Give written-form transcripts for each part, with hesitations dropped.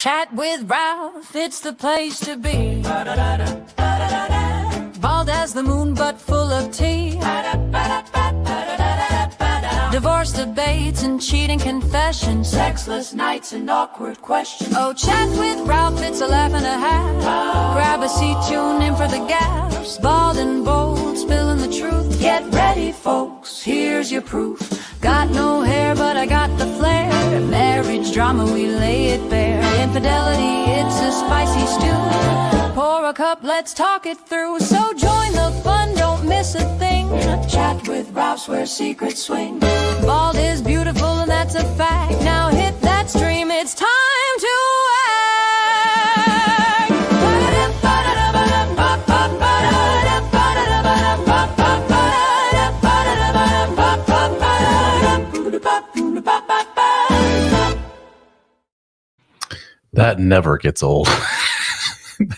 Chat with Ralph, it's the place to be. Bald as the moon, but full of tea. Divorce debates and cheating confessions, sexless nights and awkward questions. Oh, chat with Ralph, it's a laugh and a half. Grab a seat, tune in for the gaps. Bald and bold, spilling the truth. Get ready, folks, here's your proof. Got no hair, but I got the flair. Marriage drama, we lay it bare. Infidelity, it's a spicy stew. Pour a cup, let's talk it through. So join the fun, don't miss a thing. Chat with Ralph's where secrets swing. Bald is beautiful and that's a fact. Now hit that stream, it's time to That never gets old.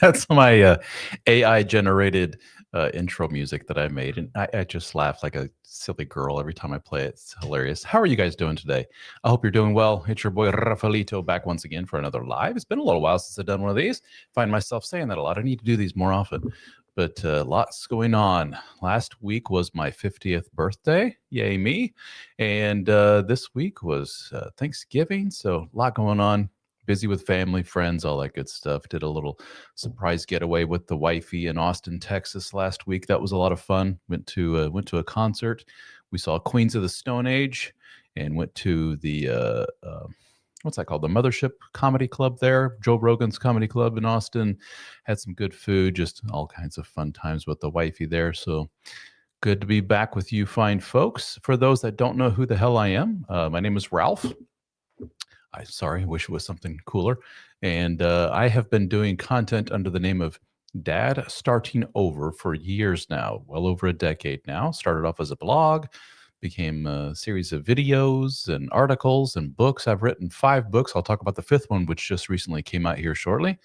That's my AI-generated intro music that I made, and I just laugh like a silly girl every time I play it. It's hilarious. How are you guys doing today? I hope you're doing well. It's your boy Rafaelito back once again for another live. It's been a little while since I've done one of these. Find myself saying that a lot. I need to do these more often, but lots going on. Last week was my 50th birthday. Yay me. And this week was Thanksgiving, so a lot going on. Busy with family, friends, all that good stuff. Did a little surprise getaway with the wifey in Austin, Texas last week. That was a lot of fun. Went to a concert. We saw Queens of the Stone Age and went to the what's that called? The Mothership Comedy Club there, Joe Rogan's comedy club in Austin. Had some good food, just all kinds of fun times with the wifey there. So good to be back with you fine folks. For those that don't know who the hell I am, my name is Ralph. I wish it was something cooler. And I have been doing content under the name of Dad Starting Over for years now, well over a decade now. Started off as a blog, became a series of videos and articles and books. I've written 5 books. I'll talk about the 5th one, which just recently came out here shortly.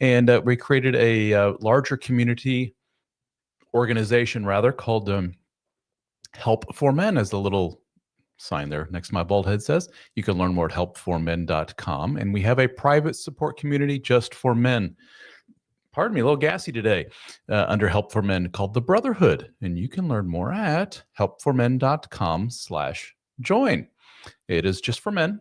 And we created a larger community organization, rather, called Help for Men, as the little sign there next to my bald head says. You can learn more at helpformen.com. And we have a private support community just for men. Pardon me, a little gassy today, under Help for Men, called The Brotherhood. And you can learn more at helpformen.com/join. It is just for men.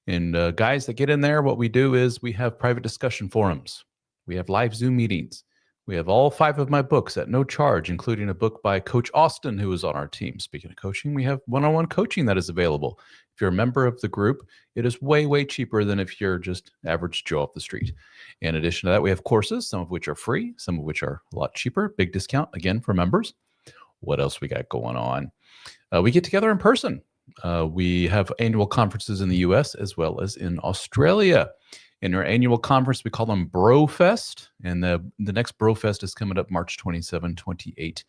And guys that get in there, what we do is we have private discussion forums. We have live Zoom meetings. We have all 5 of my books at no charge, including a book by Coach Austin, who is on our team. Speaking of coaching, we have one-on-one coaching that is available. If you're a member of the group, it is way, way cheaper than if you're just average Joe off the street. In addition to that, we have courses, some of which are free, some of which are a lot cheaper. Big discount, again, for members. What else we got going on? We get together in person. We have annual conferences in the U.S. as well as in Australia. In our annual conference, we call them BroFest, and the next BroFest is coming up March 27, 28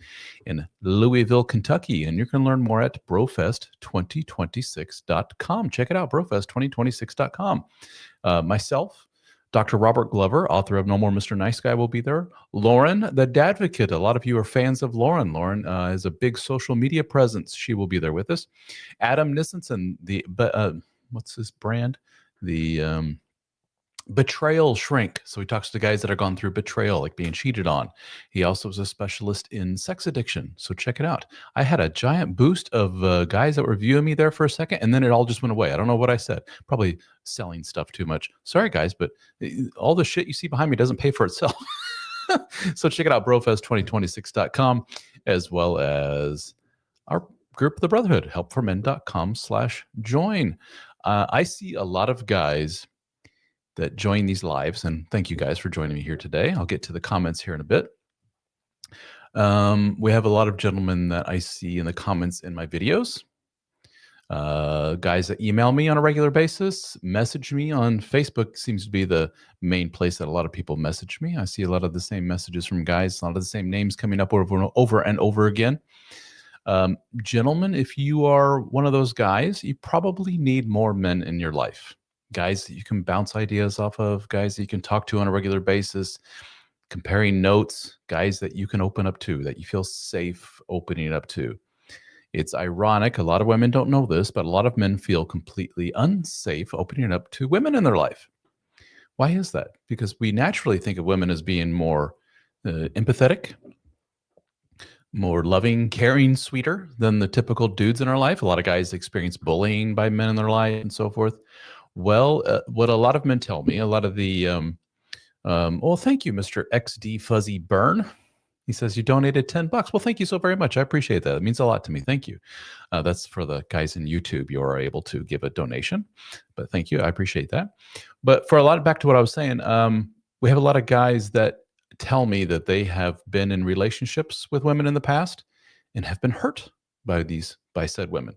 in Louisville, Kentucky, and you can learn more at brofest2026.com. Check it out, brofest2026.com. Myself, Dr. Robert Glover, author of No More Mr. Nice Guy, will be there. Lauren, the Dadvocate. A lot of you are fans of Lauren. Lauren has a big social media presence. She will be there with us. Adam Nissenson, what's his brand? The Betrayal Shrink. So he talks to guys that have gone through betrayal, like being cheated on. He also is a specialist in sex addiction. So check it out. I had a giant boost of guys that were viewing me there for a second, and then it all just went away. I don't know what I said. Probably selling stuff too much. Sorry, guys, but all the shit you see behind me doesn't pay for itself. So check it out, brofest2026.com, as well as our group, The Brotherhood, helpformen.com/join. I see a lot of guys that join these lives, and thank you guys for joining me here today. I'll get to the comments here in a bit. We have a lot of gentlemen that I see in the comments in my videos. Guys that email me on a regular basis, message me on Facebook seems to be the main place that a lot of people message me. I see a lot of the same messages from guys, a lot of the same names coming up over and over again. Gentlemen, if you are one of those guys, you probably need more men in your life. Guys that you can bounce ideas off of, guys that you can talk to on a regular basis, comparing notes, guys that you can open up to, that you feel safe opening up to. It's ironic. A lot of women don't know this, but a lot of men feel completely unsafe opening up to women in their life. Why is that? Because we naturally think of women as being more empathetic, more loving, caring, sweeter than the typical dudes in our life. A lot of guys experience bullying by men in their life and so forth. Well, what a lot of men tell me, a lot of the, well, thank you, Mr. XD Fuzzy Burn. He says you donated $10. Well, thank you so very much. I appreciate that. It means a lot to me. Thank you. That's for the guys in YouTube. You are able to give a donation, but thank you. I appreciate that. But for a lot, back to what I was saying, we have a lot of guys that tell me that they have been in relationships with women in the past and have been hurt by said women.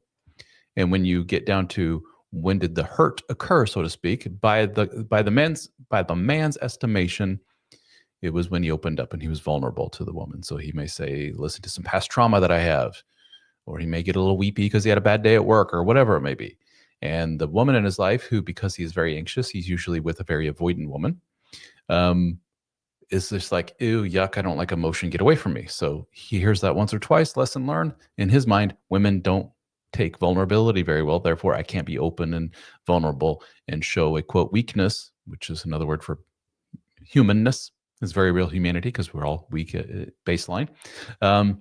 And when you get down to when did the hurt occur, so to speak, by the man's estimation, it was when he opened up and he was vulnerable to the woman. So he may say, listen to some past trauma that I have, or he may get a little weepy because he had a bad day at work or whatever it may be. And the woman in his life, who, because he's very anxious, he's usually with a very avoidant woman, is just like, ew, yuck, I don't like emotion, get away from me. So he hears that once or twice, lesson learned. In his mind, women don't take vulnerability very well. Therefore, I can't be open and vulnerable and show a, quote, weakness, which is another word for humanness. It's very real humanity because we're all weak at baseline. And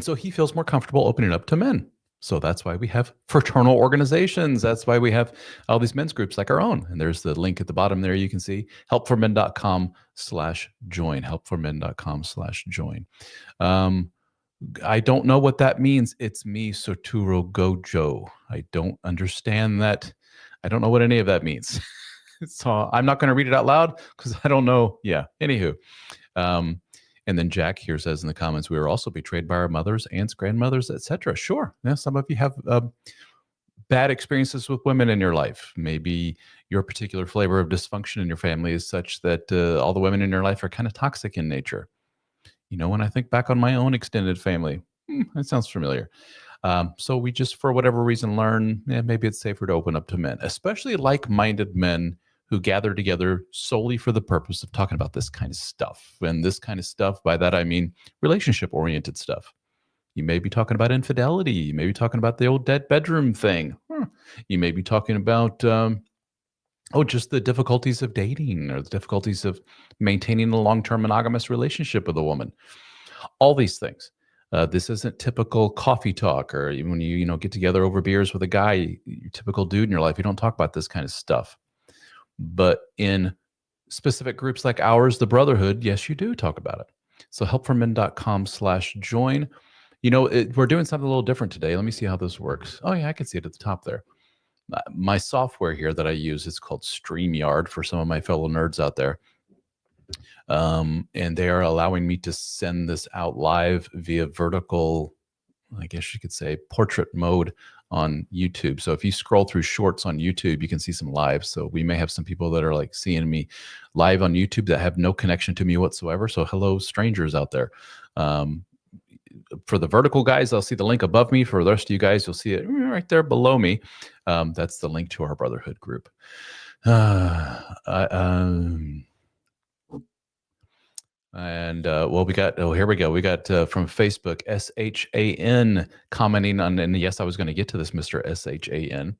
so he feels more comfortable opening up to men. So that's why we have fraternal organizations. That's why we have all these men's groups like our own. And there's the link at the bottom there. You can see helpformen.com/join, helpformen.com/join. I don't know what that means. It's me, Soturo Gojo. I don't understand that. I don't know what any of that means. So I'm not going to read it out loud because I don't know. Yeah. Anywho. And then Jack here says in the comments, we were also betrayed by our mothers, aunts, grandmothers, etc. Sure. Yeah. Some of you have bad experiences with women in your life. Maybe your particular flavor of dysfunction in your family is such that all the women in your life are kind of toxic in nature. You know, when I think back on my own extended family, that sounds familiar. So we just, for whatever reason, learn maybe it's safer to open up to men, especially like-minded men who gather together solely for the purpose of talking about this kind of stuff. And this kind of stuff, by that I mean relationship-oriented stuff. You may be talking about infidelity. You may be talking about the old dead bedroom thing. You may be talking about, just the difficulties of dating or the difficulties of maintaining a long-term monogamous relationship with a woman. All these things. This isn't typical coffee talk, or when you get together over beers with a guy, your typical dude in your life. You don't talk about this kind of stuff. But in specific groups like ours, the Brotherhood, yes, you do talk about it. So helpformen.com/join. We're doing something a little different today. Let me see how this works. Oh, yeah, I can see it at the top there. My software here that I use is called StreamYard for some of my fellow nerds out there. And they are allowing me to send this out live via vertical, I guess you could say, portrait mode on YouTube. So if you scroll through shorts on YouTube, you can see some live. So we may have some people that are like seeing me live on YouTube that have no connection to me whatsoever. So hello, strangers out there. For the vertical guys, I'll see the link above me. For the rest of you guys, you'll see it right there below me. That's the link to our Brotherhood group. We got, here we go. We got from Facebook, SHAN commenting on, and yes, I was going to get to this, Mr. SHAN.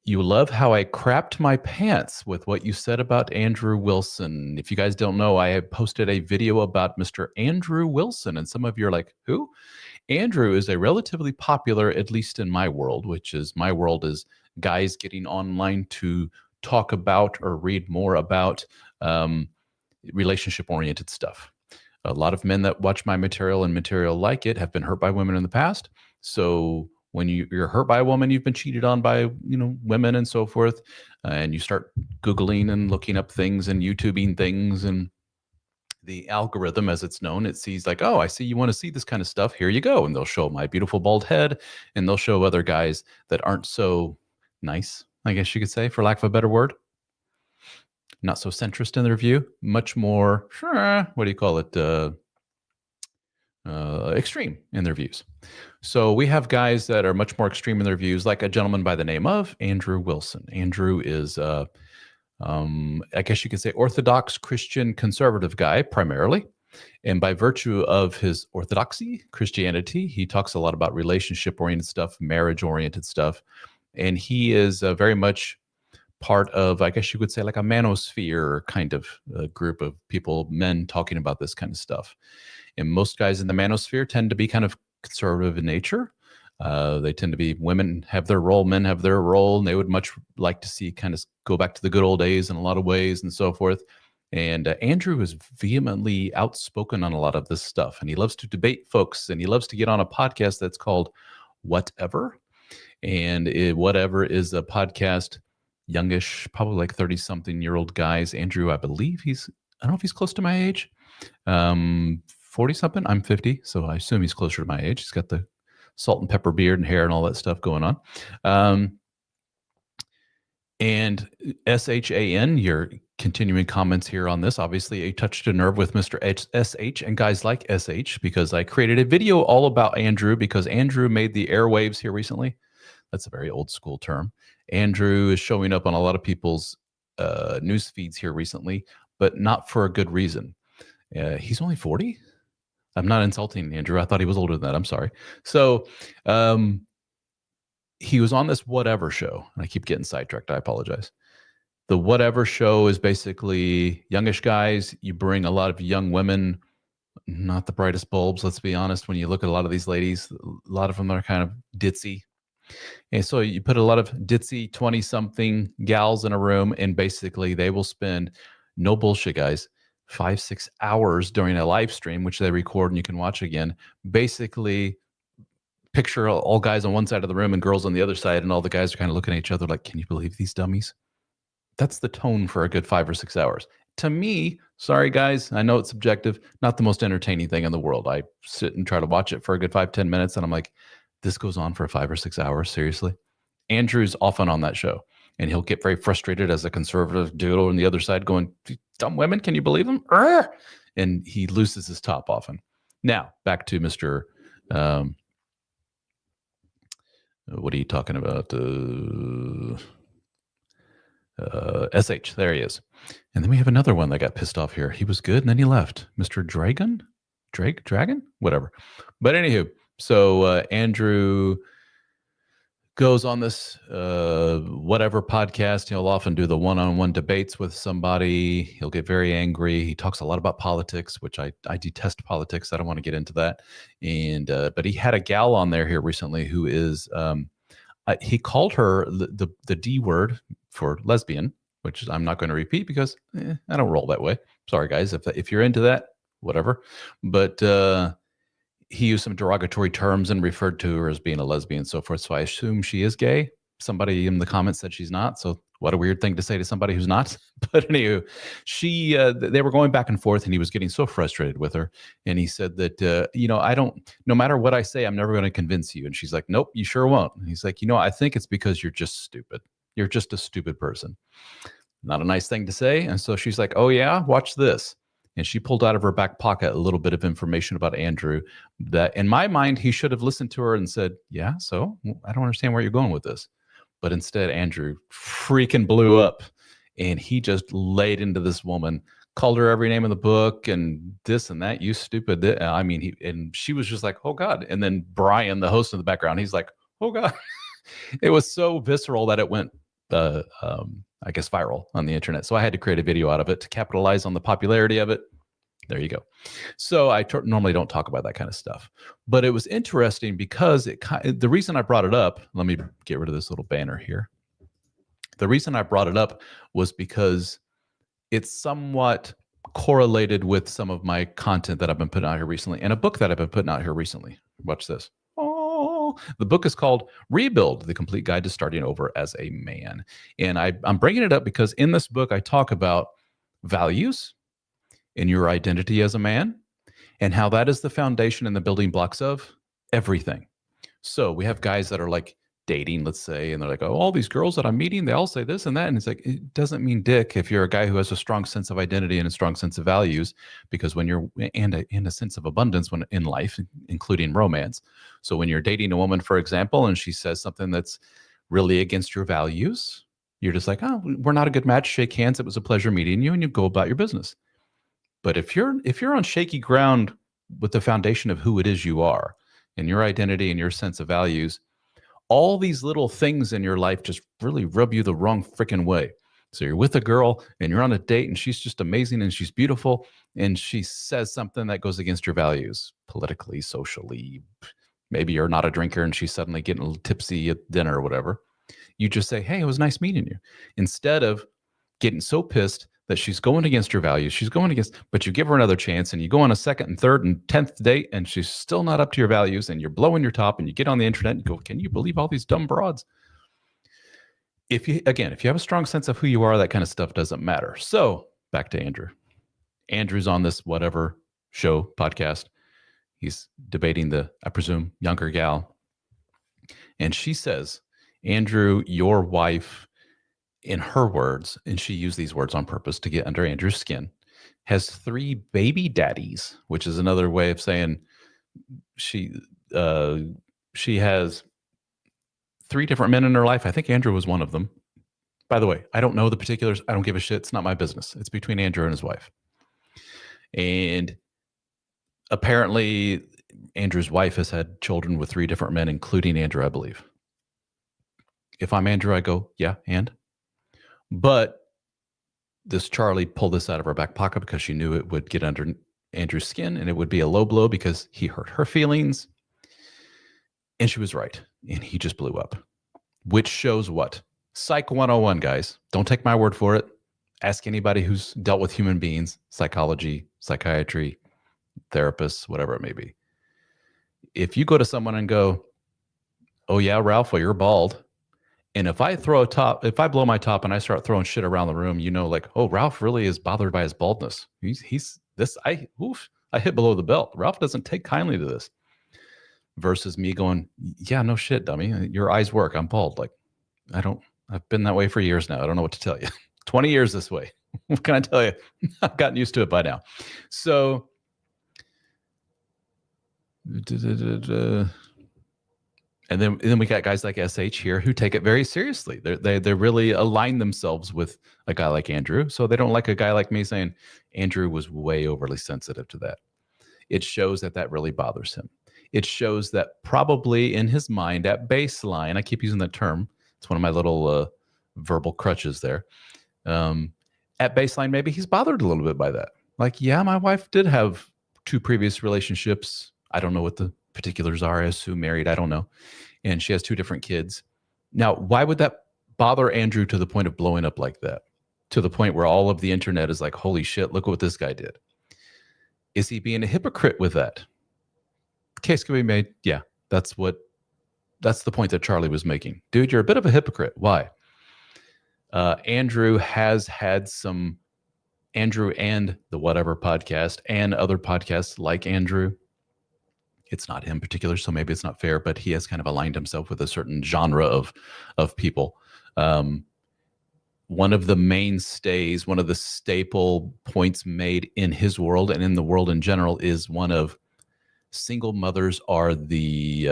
You love how I crapped my pants with what you said about Andrew Wilson. If you guys don't know, I have posted a video about Mr. Andrew Wilson, and some of you are like, who? Andrew is a relatively popular, at least in my world, which is my world is guys getting online to talk about or read more about relationship-oriented stuff. A lot of men that watch my material and material like it have been hurt by women in the past. So when you're hurt by a woman, you've been cheated on by women and so forth, and you start Googling and looking up things and YouTubing things, and the algorithm, as it's known, it sees like, oh, I see you want to see this kind of stuff. Here you go. And they'll show my beautiful bald head, and they'll show other guys that aren't so nice, I guess you could say, for lack of a better word. Not so centrist in their view, much more, what do you call it? Extreme in their views. So we have guys that are much more extreme in their views, like a gentleman by the name of Andrew Wilson. Andrew is, I guess you could say, Orthodox Christian conservative guy primarily. And by virtue of his orthodoxy, Christianity, he talks a lot about relationship-oriented stuff, marriage-oriented stuff. And he is very much part of, I guess you could say, like a manosphere kind of group of people, men talking about this kind of stuff. And most guys in the manosphere tend to be kind of conservative in nature. They tend to be, women have their role, men have their role, and they would much like to see kind of go back to the good old days in a lot of ways and so forth. And Andrew is vehemently outspoken on a lot of this stuff, and he loves to debate folks, and he loves to get on a podcast that's called Whatever. And Whatever is a podcast, youngish, probably like 30-something-year-old guys. Andrew, I believe I don't know if he's close to my age, 40-something. I'm 50, so I assume he's closer to my age. He's got the salt and pepper beard and hair and all that stuff going on. And SHAN, your continuing comments here on this, obviously I touched a nerve with Mr. SH and guys like SH, because I created a video all about Andrew, because Andrew made the airwaves here recently. That's a very old school term. Andrew is showing up on a lot of people's news feeds here recently, but not for a good reason. He's only 40. I'm not insulting Andrew. I thought he was older than that. I'm sorry. So he was on this Whatever show. And I keep getting sidetracked. I apologize. The Whatever show is basically youngish guys. You bring a lot of young women, not the brightest bulbs, let's be honest. When you look at a lot of these ladies, a lot of them are kind of ditzy. And so you put a lot of ditzy 20-something gals in a room, and basically they will spend, no bullshit, guys, 5-6 hours during a live stream, which they record and you can watch again. Basically, picture all guys on one side of the room and girls on the other side, and all the guys are kind of looking at each other like, can you believe these dummies? That's the tone for a good 5 or 6 hours. To me, sorry guys, I know it's subjective, not the most entertaining thing in the world. I sit and try to watch it for a good 5-10 minutes, and I'm like, this goes on for 5 or 6 hours, seriously? Andrew's often on that show, and he'll get very frustrated as a conservative dude on the other side going, dumb women, can you believe them? And he loses his top often. Now, back to Mr. What are you talking about? SH, there he is. And then we have another one that got pissed off here. He was good, and then he left. Mr. Dragon? Dragon? Whatever. But anywho, so Andrew goes on this Whatever podcast. He'll often do the one-on-one debates with somebody. He'll get very angry. He talks a lot about politics, which I detest politics. I don't want to get into that. And but he had a gal on there here recently who is he called her the D word for lesbian, which I'm not going to repeat because I don't roll that way. Sorry guys, if you're into that, whatever. But he used some derogatory terms and referred to her as being a lesbian and so forth. So I assume she is gay. Somebody in the comments said she's not. So what a weird thing to say to somebody who's not. But anyway, they were going back and forth, and he was getting so frustrated with her. And he said that, no matter what I say, I'm never going to convince you. And she's like, nope, you sure won't. And he's like, I think it's because you're just stupid. You're just a stupid person. Not a nice thing to say. And so she's like, oh yeah, watch this. And she pulled out of her back pocket a little bit of information about Andrew that, in my mind, he should have listened to her and said, yeah, so I don't understand where you're going with this. But instead, Andrew freaking blew up, and he just laid into this woman, called her every name in the book and this and that, you stupid. And she was just like, oh God. And then Brian, the host in the background, he's like, oh God. It was so visceral that it went, I guess, viral on the internet. So I had to create a video out of it to capitalize on the popularity of it. There you go. So I normally don't talk about that kind of stuff, but it was interesting because the reason I brought it up, let me get rid of this little banner here. The reason I brought it up was because it's somewhat correlated with some of my content that I've been putting out here recently, and a book that I've been putting out here recently. Watch this. The book is called Rebuild, The Complete Guide to Starting Over as a Man. And I'm bringing it up because in this book, I talk about values in your identity as a man and how that is the foundation and the building blocks of everything. So we have guys that are like dating, let's say, and they're like, oh, all these girls that I'm meeting, they all say this and that. And it's like, it doesn't mean dick if you're a guy who has a strong sense of identity and a strong sense of values, because when you're and a sense of abundance when in life, including romance. So when you're dating a woman, for example, and she says something that's really against your values, you're just like, oh, we're not a good match. Shake hands. It was a pleasure meeting you, and you go about your business. But if you're on shaky ground with the foundation of who it is you are and your identity and your sense of values, all these little things in your life just really rub you the wrong freaking way. So you're with a girl and you're on a date and she's just amazing and she's beautiful and she says something that goes against your values politically, socially. Maybe you're not a drinker and she's suddenly getting a little tipsy at dinner or whatever. You just say, hey, it was nice meeting you. Instead of getting so pissed that she's going against your values, but you give her another chance and you go on a second and third and 10th date and she's still not up to your values and you're blowing your top and you get on the internet and you go, can you believe all these dumb broads? If you have a strong sense of who you are, that kind of stuff doesn't matter. So back to Andrew. Andrew's on this whatever show, podcast. He's debating the, I presume, younger gal. And she says, Andrew, your wife, in her words, and she used these words on purpose to get under Andrew's skin, has 3 baby daddies, which is another way of saying she has 3 different men in her life. I think Andrew was one of them. By the way, I don't know the particulars. I don't give a shit. It's not my business. It's between Andrew and his wife. And apparently, Andrew's wife has had children with 3 different men, including Andrew, I believe. If I'm Andrew, I go, yeah, and? But this Charlie pulled this out of her back pocket because she knew it would get under Andrew's skin and it would be a low blow because he hurt her feelings. And she was right. And he just blew up. Which shows what? Psych 101, guys. Don't take my word for it. Ask anybody who's dealt with human beings, psychology, psychiatry, therapists, whatever it may be. If you go to someone and go, oh yeah, Ralph, well, you're bald. And if I blow my top and I start throwing shit around the room, like, oh, Ralph really is bothered by his baldness. I hit below the belt. Ralph doesn't take kindly to this. Versus me going, yeah, no shit, dummy. Your eyes work. I'm bald. Like, I've been that way for years now. I don't know what to tell you. 20 years this way. What can I tell you? I've gotten used to it by now. So, and then we got guys like SH here who take it very seriously. They really align themselves with a guy like Andrew. So they don't like a guy like me saying Andrew was way overly sensitive to that. It shows that really bothers him. It shows that probably in his mind at baseline, I keep using that term. It's one of my little verbal crutches there. At baseline, maybe he's bothered a little bit by that. Like, yeah, my wife did have 2 previous relationships. I don't know what the particulars are. I assume married. I don't know. And she has 2 different kids. Now, why would that bother Andrew to the point of blowing up like that? To the point where all of the internet is like, holy shit, look what this guy did. Is he being a hypocrite with that? Case can be made. Yeah, that's the point that Charlie was making. Dude, you're a bit of a hypocrite. Why? Andrew has had some, Andrew and the Whatever podcast and other podcasts like Andrew. It's not him in particular, so maybe it's not fair, but he has kind of aligned himself with a certain genre of people. One of the mainstays, one of the staple points made in his world and in the world in general is one of single mothers are the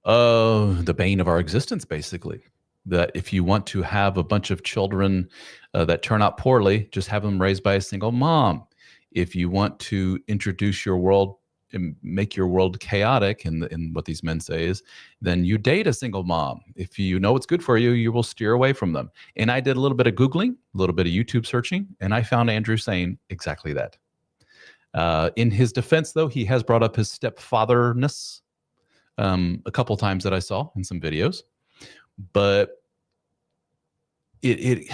bane of our existence, basically. That if you want to have a bunch of children that turn out poorly, just have them raised by a single mom. If you want to introduce your world and make your world chaotic, and what these men say is, then you date a single mom. If you know what's good for you, you will steer away from them. And I did a little bit of Googling, a little bit of YouTube searching, and I found Andrew saying exactly that. In his defense, though, he has brought up his stepfatherness a couple times that I saw in some videos. But I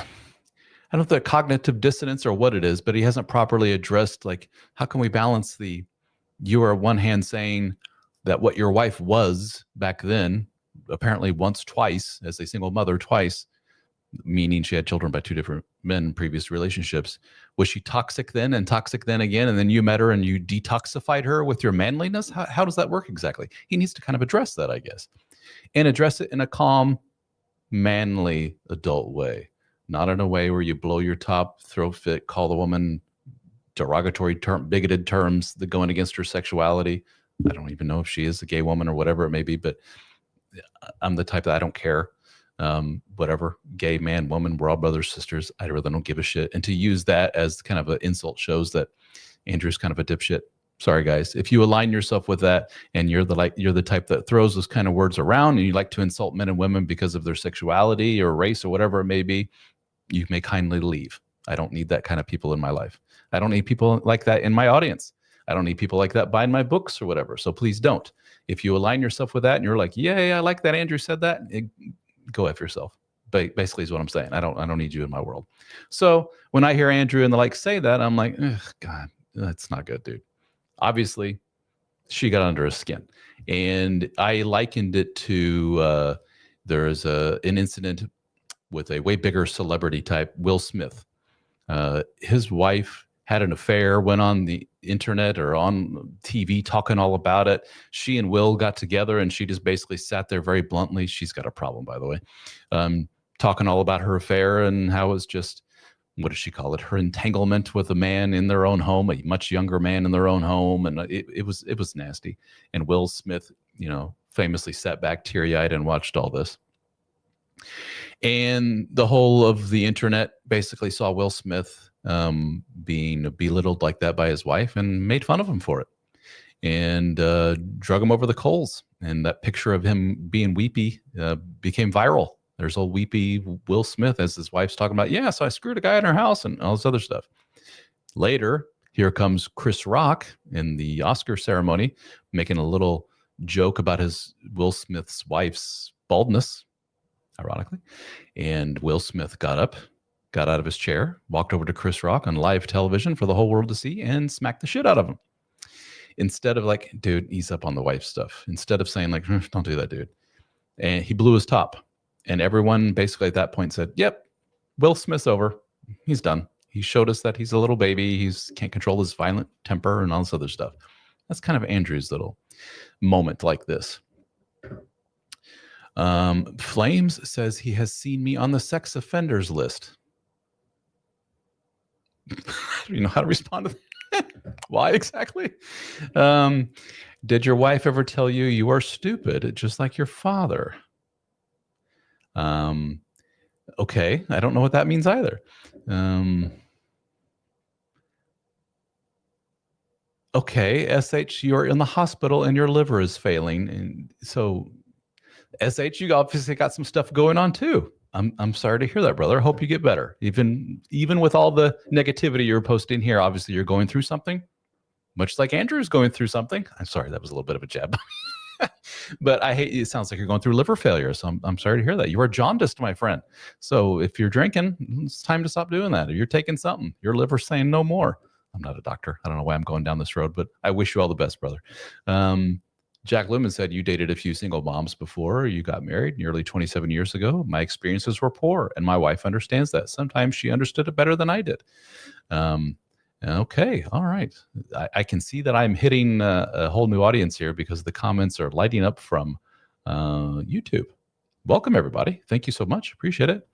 don't know if the cognitive dissonance or what it is, but he hasn't properly addressed, like, how can we balance you are one hand saying that what your wife was back then, apparently once, twice, as a single mother, twice, meaning she had children by 2 different men in previous relationships. Was she toxic then and toxic then again? And then you met her and you detoxified her with your manliness? How does that work exactly? He needs to kind of address that, I guess, and address it in a calm, manly, adult way, not in a way where you blow your top, throw fit, call the woman derogatory bigoted terms that going against her sexuality. I don't even know if she is a gay woman or whatever it may be, but I'm the type that I don't care. Whatever, gay man, woman, we're all brothers, sisters. I really don't give a shit. And to use that as kind of an insult shows that Andrew's kind of a dipshit. Sorry, guys. If you align yourself with that and you're the type that throws those kind of words around and you like to insult men and women because of their sexuality or race or whatever it may be, you may kindly leave. I don't need that kind of people in my life. I don't need people like that in my audience. I don't need people like that buying my books or whatever. So please don't. If you align yourself with that and you're like, yeah, I like that Andrew said that, go F yourself. Basically is what I'm saying. I don't need you in my world. So when I hear Andrew and the like say that, I'm like, God, that's not good, dude. Obviously, she got under his skin. And I likened it to there is an incident with a way bigger celebrity type, Will Smith. His wife had an affair, went on the internet or on TV talking all about it. She and Will got together and she just basically sat there very bluntly. She's got a problem, by the way, talking all about her affair and how it's just, what does she call it? Her entanglement with a man in their own home, a much younger man in their own home. And it was nasty. And Will Smith, famously sat back teary-eyed and watched all this. And the whole of the internet basically saw Will Smith being belittled like that by his wife and made fun of him for it and drug him over the coals. And that picture of him being weepy became viral. There's old weepy Will Smith as his wife's talking about, yeah, so I screwed a guy in her house and all this other stuff. Later, here comes Chris Rock in the Oscar ceremony making a little joke about his Will Smith's wife's baldness, ironically. And Will Smith got up, got out of his chair, walked over to Chris Rock on live television for the whole world to see and smacked the shit out of him. Instead of like, dude, ease up on the wife stuff. Instead of saying like, don't do that, dude. And he blew his top. And everyone basically at that point said, yep, Will Smith's over. He's done. He showed us that he's a little baby. He can't control his violent temper and all this other stuff. That's kind of Andrew's little moment like this. Flames says he has seen me on the sex offenders list. You know how to respond to that? Why exactly? Did your wife ever tell you you are stupid, just like your father? Okay, I don't know what that means either. Okay, SH, you're in the hospital and your liver is failing. And so, SH, you obviously got some stuff going on too. I'm sorry to hear that, brother. I hope you get better. Even with all the negativity you're posting here, obviously you're going through something, much like Andrew's going through something. I'm sorry, that was a little bit of a jab. But it sounds like you're going through liver failure. So I'm sorry to hear that. You are jaundiced, my friend. So if you're drinking, it's time to stop doing that. If you're taking something, your liver's saying no more. I'm not a doctor. I don't know why I'm going down this road, but I wish you all the best, brother. Jack Lumen said you dated a few single moms before you got married nearly 27 years ago. My experiences were poor, and my wife understands that. Sometimes she understood it better than I did. Okay, all right. I can see that I'm hitting a whole new audience here because the comments are lighting up from YouTube. Welcome, everybody. Thank you so much. Appreciate it.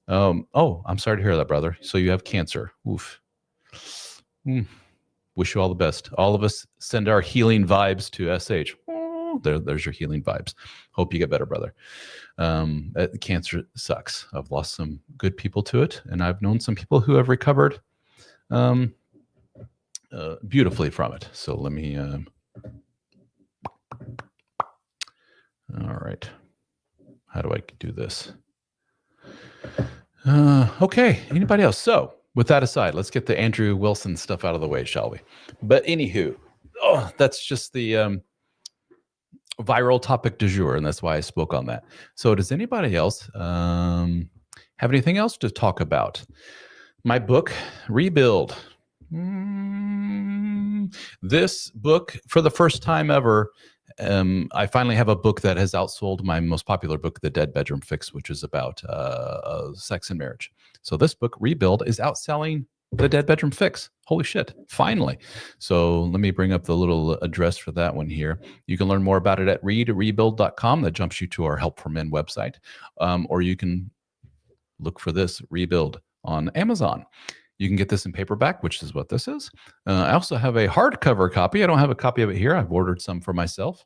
Oh, I'm sorry to hear that, brother. So you have cancer. Oof. Wish you all the best. All of us send our healing vibes to SH. There's your healing vibes. Hope you get better, brother. Cancer sucks. I've lost some good people to it, and I've known some people who have recovered beautifully from it. So let me all right, how do I do this? Okay, anybody else? So with that aside, let's get the Andrew Wilson stuff out of the way, shall we? But anywho, that's just the viral topic du jour, and that's why I spoke on that. So does anybody else have anything else to talk about? My book, Rebuild. This book, for the first time ever, I finally have a book that has outsold my most popular book, The Dead Bedroom Fix, which is about sex and marriage. So this book, Rebuild, is outselling The Dead Bedroom Fix. Holy shit, finally. So let me bring up the little address for that one here. You can learn more about it at readrebuild.com. That jumps you to our Help for Men website. Or you can look for this, Rebuild, on Amazon. You can get this in paperback, which is what this is. I also have a hardcover copy. I don't have a copy of it here. I've ordered some for myself.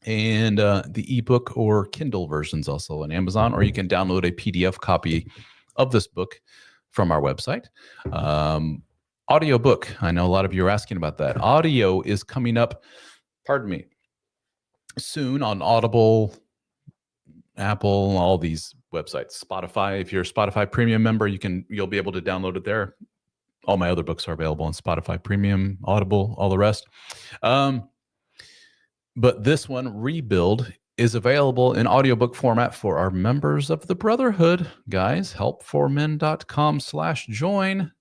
And the ebook or Kindle versions also on Amazon, or you can download a PDF copy of this book from our website. Audiobook. I know a lot of you are asking about that. Audio is coming up, pardon me, soon on Audible, Apple, all these websites. Spotify. If you're a Spotify Premium member, you'll be able to download it there. All my other books are available on Spotify Premium, Audible, all the rest. But this one, Rebuild, is available in audiobook format for our members of the Brotherhood. Guys, helpformen.com/join.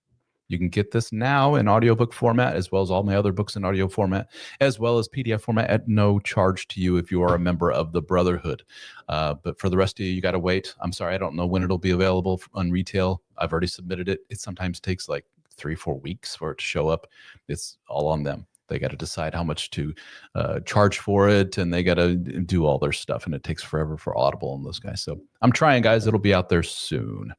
You can get this now in audiobook format, as well as all my other books in audio format, as well as PDF format at no charge to you if you are a member of the Brotherhood. But for the rest of you, you got to wait. I'm sorry, I don't know when it'll be available on retail. I've already submitted it. It sometimes takes like 3-4 weeks for it to show up. It's all on them. They got to decide how much to charge for it, and they got to do all their stuff, and it takes forever for Audible and those guys. So I'm trying, guys. It'll be out there soon.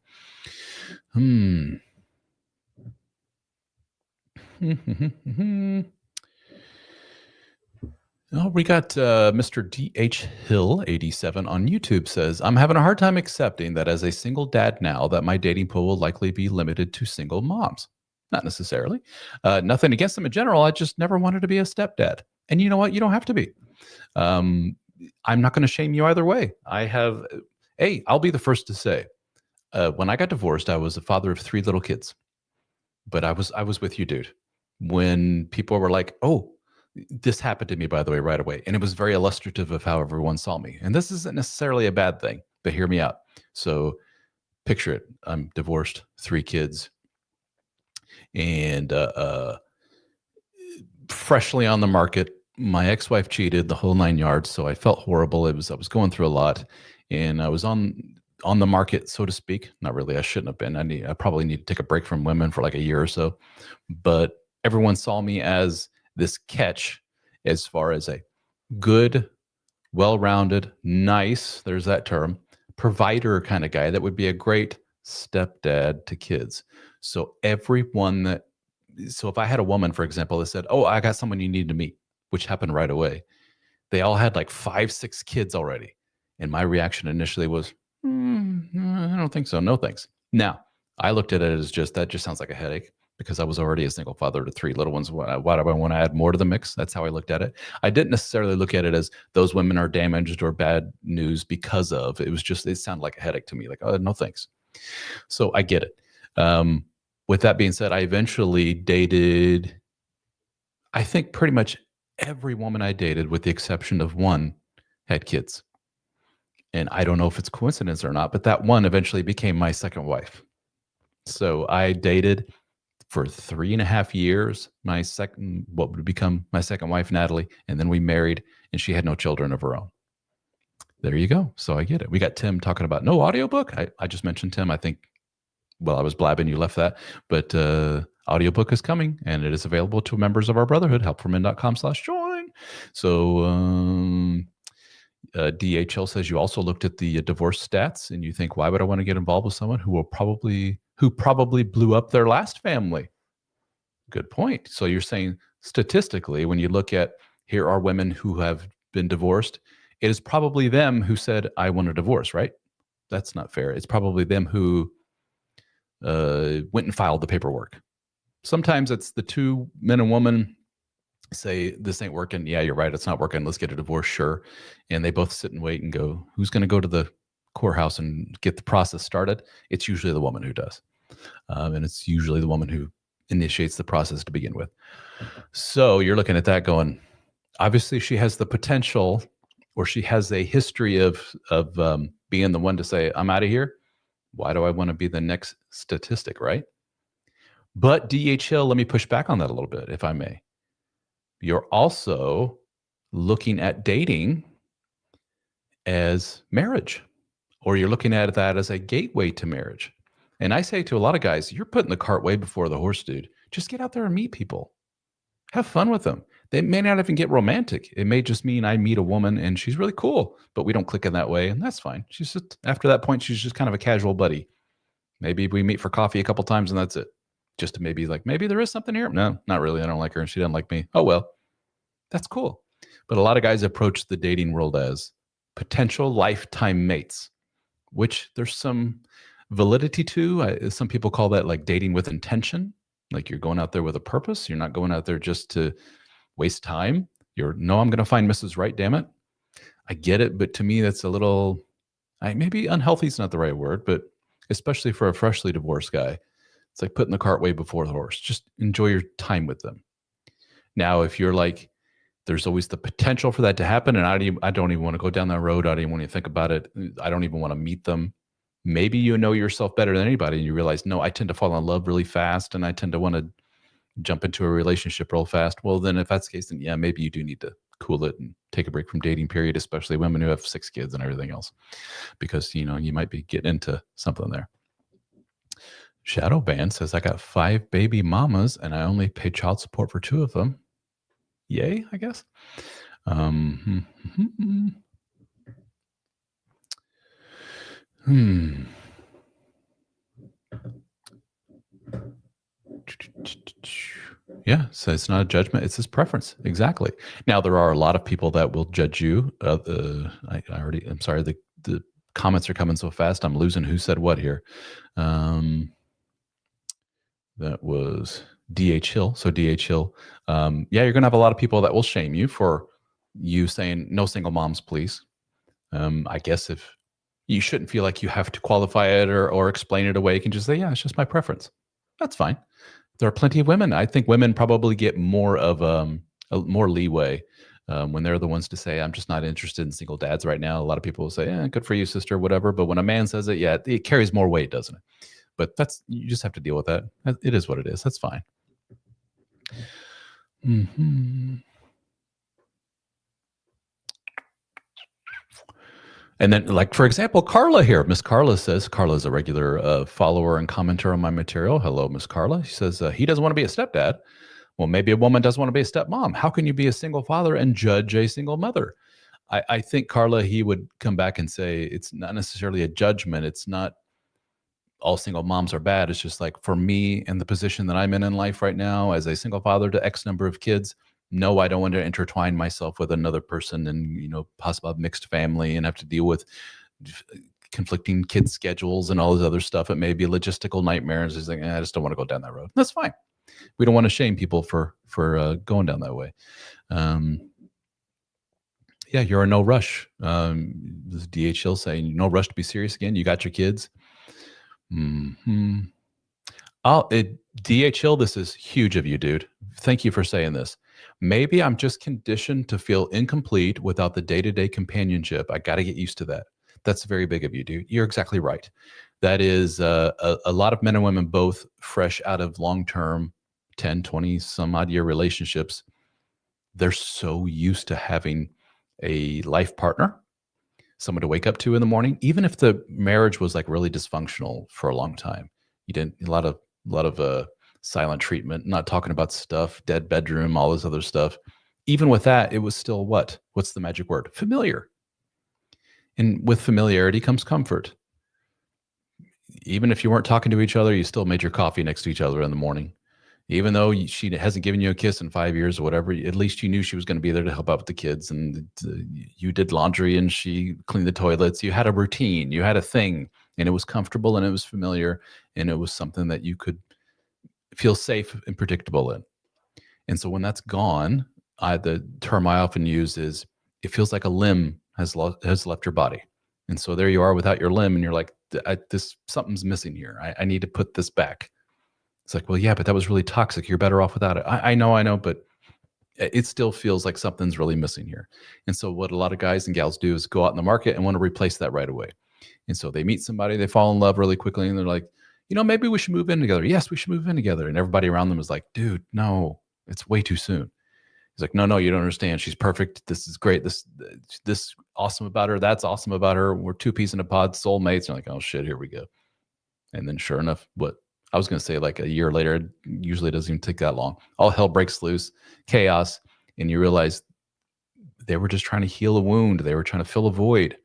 Oh, we got Mr. D.H. Hill 87 on YouTube says, I'm having a hard time accepting that as a single dad now that my dating pool will likely be limited to single moms. Not necessarily. Nothing against them in general. I just never wanted to be a stepdad. And you know what? You don't have to be. I'm not going to shame you either way. I'll be the first to say, when I got divorced, I was a father of 3 little kids. But I was with you, dude. When people were like, oh, this happened to me, by the way, right away. And it was very illustrative of how everyone saw me. And this isn't necessarily a bad thing, but hear me out. So picture it. I'm divorced, 3 kids, and freshly on the market. My ex-wife cheated, the whole 9 yards. So I felt horrible. I was going through a lot, and I was on the market, so to speak. Not really. I shouldn't have been. I probably need to take a break from women for like a year or so. But everyone saw me as this catch, as far as a good, well-rounded, nice, there's that term, provider kind of guy that would be a great stepdad to kids. So if I had a woman, for example, that said, oh, I got someone you need to meet, which happened right away. They all had like 5-6 kids already. And my reaction initially was, I don't think so. No, thanks. Now, I looked at it as that just sounds like a headache, because I was already a single father to 3 little ones. Why do I want to add more to the mix? That's how I looked at it. I didn't necessarily look at it as those women are damaged or bad news because of. It sounded like a headache to me. Like, oh, no, thanks. So I get it. With that being said, I eventually dated, I think pretty much every woman I dated, with the exception of one, had kids. And I don't know if it's coincidence or not, but that one eventually became my second wife. So I dated for 3.5 years what would become my second wife, Natalie, and then we married, and she had no children of her own. There you go. So I get it. We got Tim talking about no audiobook. I just mentioned Tim. I think, well, I was blabbing, you left that, but audiobook is coming, and it is available to members of our Brotherhood, helpformen.com/join. So DHL says you also looked at the divorce stats, and you think, why would I want to get involved with someone who probably blew up their last family? Good point. So you're saying statistically, when you look at, here are women who have been divorced, it is probably them who said, I want a divorce, right? That's not fair. It's probably them who went and filed the paperwork. Sometimes it's the 2 men and woman say, this ain't working. Yeah, you're right. It's not working. Let's get a divorce. Sure. And they both sit and wait and go, who's going to go to the courthouse and get the process started? It's usually the woman who does. And it's usually the woman who initiates the process to begin with. So you're looking at that going, obviously she has the potential, or she has a history of being the one to say, I'm out of here. Why do I want to be the next statistic, right? But DHL, let me push back on that a little bit, if I may. You're also looking at dating as marriage, or you're looking at that as a gateway to marriage. And I say to a lot of guys, you're putting the cart way before the horse, dude. Just get out there and meet people. Have fun with them. They may not even get romantic. It may just mean I meet a woman and she's really cool, but we don't click in that way, and that's fine. She's just, after that point, she's just kind of a casual buddy. Maybe we meet for coffee a couple times and that's it. Just to maybe there is something here. No, not really. I don't like her and she doesn't like me. Oh, well, that's cool. But a lot of guys approach the dating world as potential lifetime mates, which there's some validity to. Some people call that like dating with intention. Like you're going out there with a purpose. You're not going out there just to waste time. No, I'm going to find Mrs. Right, damn it. I get it, but to me, that's a little, maybe unhealthy is not the right word, but especially for a freshly divorced guy, it's like putting the cart way before the horse. Just enjoy your time with them. Now, if you're like, there's always the potential for that to happen, and I don't even want to go down that road. I don't even want to think about it. I don't even want to meet them. Maybe you know yourself better than anybody, and you realize, no, I tend to fall in love really fast, and I tend to want to jump into a relationship real fast. Well, then if that's the case, then yeah, maybe you do need to cool it and take a break from dating, period, especially women who have 6 kids and everything else, because, you might be getting into something there. Shadow Band says, I got 5 baby mamas and I only pay child support for 2 of them. Yay, I guess. Yeah, so it's not a judgment; it's his preference. Exactly. Now there are a lot of people that will judge you. I'm sorry. The comments are coming so fast. I'm losing who said what here. That was DH Hill. So DH Hill. Yeah, you're going to have a lot of people that will shame you for you saying no single moms, please. I guess if you shouldn't feel like you have to qualify it or explain it away, you can just say, yeah, it's just my preference. That's fine. There are plenty of women. I think women probably get more of more leeway when they're the ones to say, I'm just not interested in single dads right now. A lot of people will say, yeah, good for you, sister, whatever. But when a man says it, yeah, it carries more weight, doesn't it? But you just have to deal with that. It is what it is. That's fine. And then, like, for example, Carla here. Miss Carla says, Carla's a regular follower and commenter on my material. Hello, Miss Carla. She says, he doesn't want to be a stepdad. Well, maybe a woman doesn't want to be a stepmom. How can you be a single father and judge a single mother? I think, Carla, he would come back and say, it's not necessarily a judgment. It's not all single moms are bad. It's just like, for me and the position that I'm in life right now as a single father to X number of kids, no, I don't want to intertwine myself with another person and, possibly a mixed family and have to deal with conflicting kids' schedules and all this other stuff. It may be logistical nightmares. It's like, I just don't want to go down that road. That's fine. We don't want to shame people for going down that way. Yeah, you're in no rush. This DH Hill saying, no rush to be serious again. You got your kids. DH Hill, this is huge of you, dude. Thank you for saying this. Maybe I'm just conditioned to feel incomplete without the day-to-day companionship. I got to get used to that. That's very big of you, dude. You're exactly right. That is a lot of men and women, both fresh out of long-term 10, 20 some odd year relationships. They're so used to having a life partner, someone to wake up to in the morning, even if the marriage was like really dysfunctional for a long time. You didn't, a lot of silent treatment, not talking about stuff, dead bedroom, all this other stuff. Even with that, it was still what's the magic word? Familiar. And with familiarity comes comfort. Even if you weren't talking to each other, you still made your coffee next to each other in the morning. Even though she hasn't given you a kiss in 5 years or whatever, at least you knew she was going to be there to help out with the kids. And you did laundry and she cleaned the toilets. You had a routine, you had a thing, and it was comfortable and it was familiar. And it was something that you could feel safe and predictable in. And so when that's gone, the term I often use is, it feels like a limb has left your body. And so there you are without your limb, and you're like, something's missing here. I need to put this back. It's like, well, yeah, but that was really toxic. You're better off without it. I know, but it still feels like something's really missing here. And so what a lot of guys and gals do is go out in the market and want to replace that right away. And so they meet somebody, they fall in love really quickly, and they're like, maybe we should move in together. Yes, we should move in together. And everybody around them is like, dude, no, it's way too soon. He's like, no, you don't understand. She's perfect. This is great. This awesome about her. That's awesome about her. We're 2 peas in a pod, soulmates. And like, oh shit, here we go. And then sure enough, what I was going to say, like a year later, it usually doesn't even take that long. All hell breaks loose, chaos. And you realize they were just trying to heal a wound. They were trying to fill a void.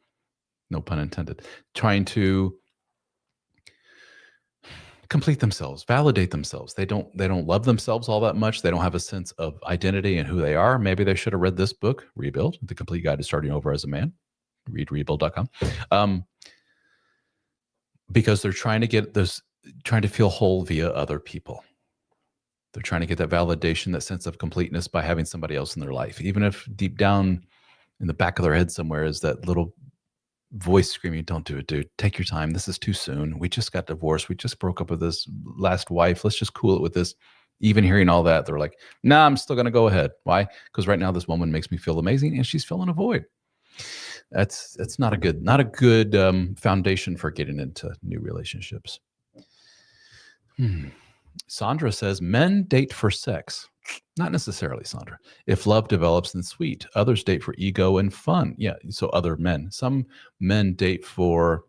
No pun intended. Trying to complete themselves, validate themselves. They don't love themselves all that much. They don't have a sense of identity and who they are. Maybe they should have read this book, Rebuild, The Complete Guide to Starting Over as a Man. Read rebuild.com. Because they're trying to feel whole via other people. They're trying to get that validation, that sense of completeness by having somebody else in their life, even if deep down in the back of their head somewhere is that little voice screaming, "Don't do it, dude. Take your time. This is too soon. We just got divorced. We just broke up with this last wife. Let's just cool it with this." Even hearing all that, they're like, "Nah, I'm still going to go ahead." Why? Because right now this woman makes me feel amazing, and she's filling a void. That's not a good foundation for getting into new relationships. Sandra says men date for sex. Not necessarily, Sandra. If love develops, then sweet. Others date for ego and fun. Yeah, so other men. Some men date for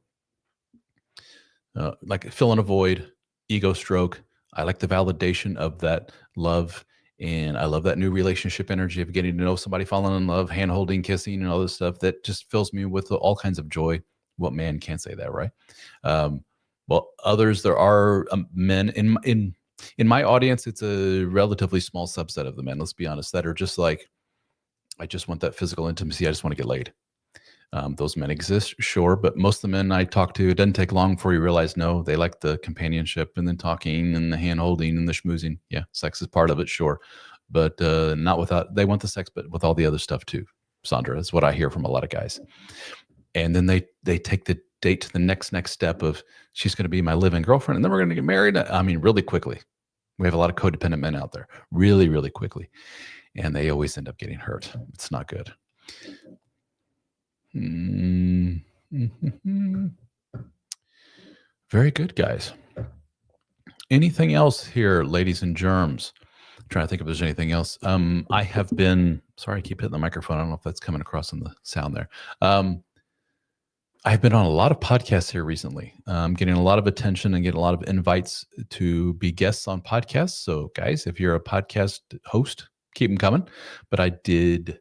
like filling a void, ego stroke. I like the validation of that love, and I love that new relationship energy of getting to know somebody, falling in love, hand holding, kissing, and all this stuff that just fills me with all kinds of joy. What man can't say that, right? Well, others, there are men in my audience. It's a relatively small subset of the men. Let's be honest, that are just like, I just want that physical intimacy. I just want to get laid. Those men exist, sure, but most of the men I talk to, it doesn't take long before you realize, no, they like the companionship and then talking and the hand holding and the schmoozing. Yeah, sex is part of it, sure, but not without. They want the sex, but with all the other stuff too. Sandra, is what I hear from a lot of guys. And then they take the date to the next step of, she's going to be my live-in girlfriend, and then we're going to get married. I mean, really quickly. We have a lot of codependent men out there, really, really quickly, and they always end up getting hurt. It's not good. Very good, guys. Anything else here, ladies and germs? I'm trying to think if there's anything else. I have been, sorry, I keep hitting the microphone. I don't know if that's coming across in the sound there. I've been on a lot of podcasts here recently. Getting a lot of attention and getting a lot of invites to be guests on podcasts. So guys, if you're a podcast host, keep them coming. But I did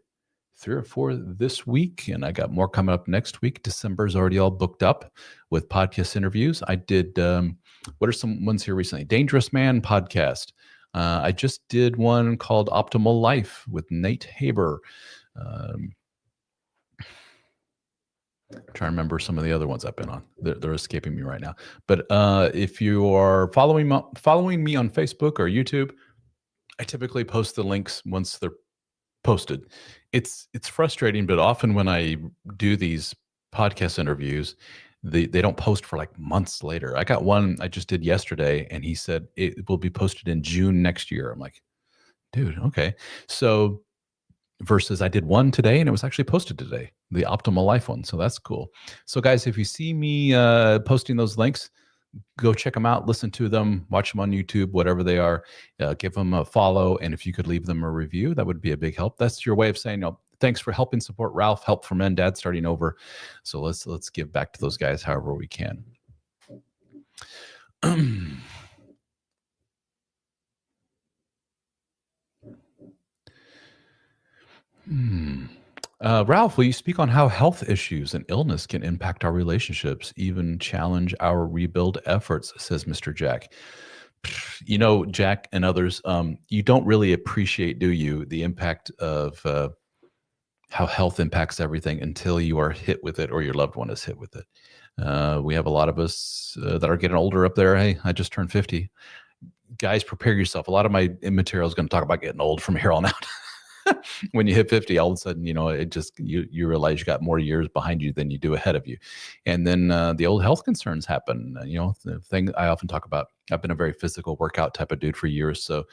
3 or 4 this week, and I got more coming up next week. December's already all booked up with podcast interviews. I did, what are some ones here recently? Dangerous Man podcast. I just did one called Optimal Life with Nate Haber. Trying to remember some of the other ones I've been on. They're escaping me right now. But if you are following me on Facebook or YouTube, I typically post the links once they're posted. It's frustrating, but often when I do these podcast interviews, they don't post for like months later. I got one I just did yesterday, and he said it will be posted in June next year. I'm like, dude, okay. So versus I did one today and it was actually posted today, the Optimal Life one. So that's cool. So guys, if you see me posting those links, go check them out, listen to them, watch them on YouTube, whatever they are, give them a follow. And if you could leave them a review, that would be a big help. That's your way of saying, thanks for helping support Ralph, help for men, dad starting over. So let's give back to those guys however we can. Ralph, will you speak on how health issues and illness can impact our relationships, even challenge our rebuild efforts, says Mr. Jack. You know, Jack and others, you don't really appreciate, do you, the impact of how health impacts everything until you are hit with it or your loved one is hit with it. We have a lot of us that are getting older up there. Hey, I just turned 50. Guys, prepare yourself. A lot of my material is going to talk about getting old from here on out. When you hit 50, all of a sudden, it just, you realize you got more years behind you than you do ahead of you. And then the old health concerns happen. The thing I often talk about, I've been a very physical workout type of dude for years. So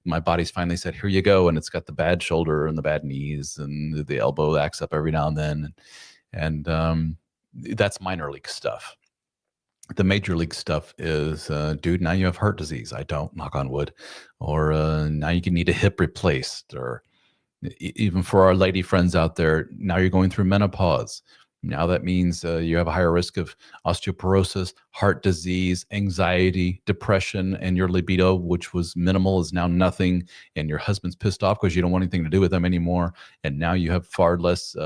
my body's finally said, here you go. And it's got the bad shoulder and the bad knees and the elbow acts up every now and then. And that's minor league stuff. The major league stuff is, dude, now you have heart disease. I don't, knock on wood. Or now you can need a hip replaced, or even for our lady friends out there, now you're going through menopause. Now that means you have a higher risk of osteoporosis, heart disease, anxiety, depression, and your libido, which was minimal, is now nothing. And your husband's pissed off because you don't want anything to do with them anymore. And now you have far less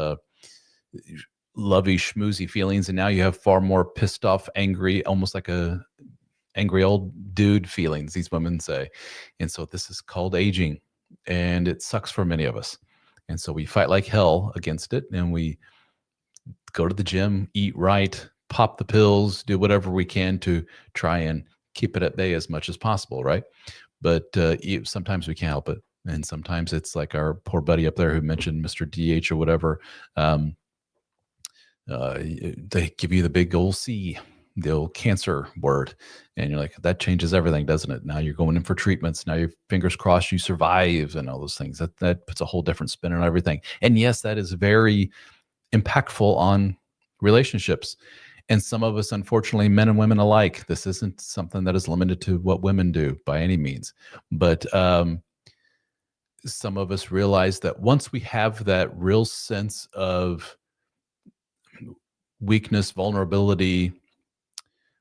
lovey schmoozy feelings. And now you have far more pissed off, angry, almost like a angry old dude feelings, these women say. And so this is called aging. And it sucks for many of us. And so we fight like hell against it. And we go to the gym, eat right, pop the pills, do whatever we can to try and keep it at bay as much as possible, right? but sometimes we can't help it. And sometimes it's like our poor buddy up there who mentioned Mr. DH or whatever. They give you the big old C, the old cancer word, and you're like, that changes everything, doesn't it? Now you're going in for treatments. Now your fingers crossed you survive, and all those things. That puts a whole different spin on everything. And yes, that is very impactful on relationships. And some of us, unfortunately, men and women alike, this isn't something that is limited to what women do by any means, but some of us realize that once we have that real sense of weakness, vulnerability,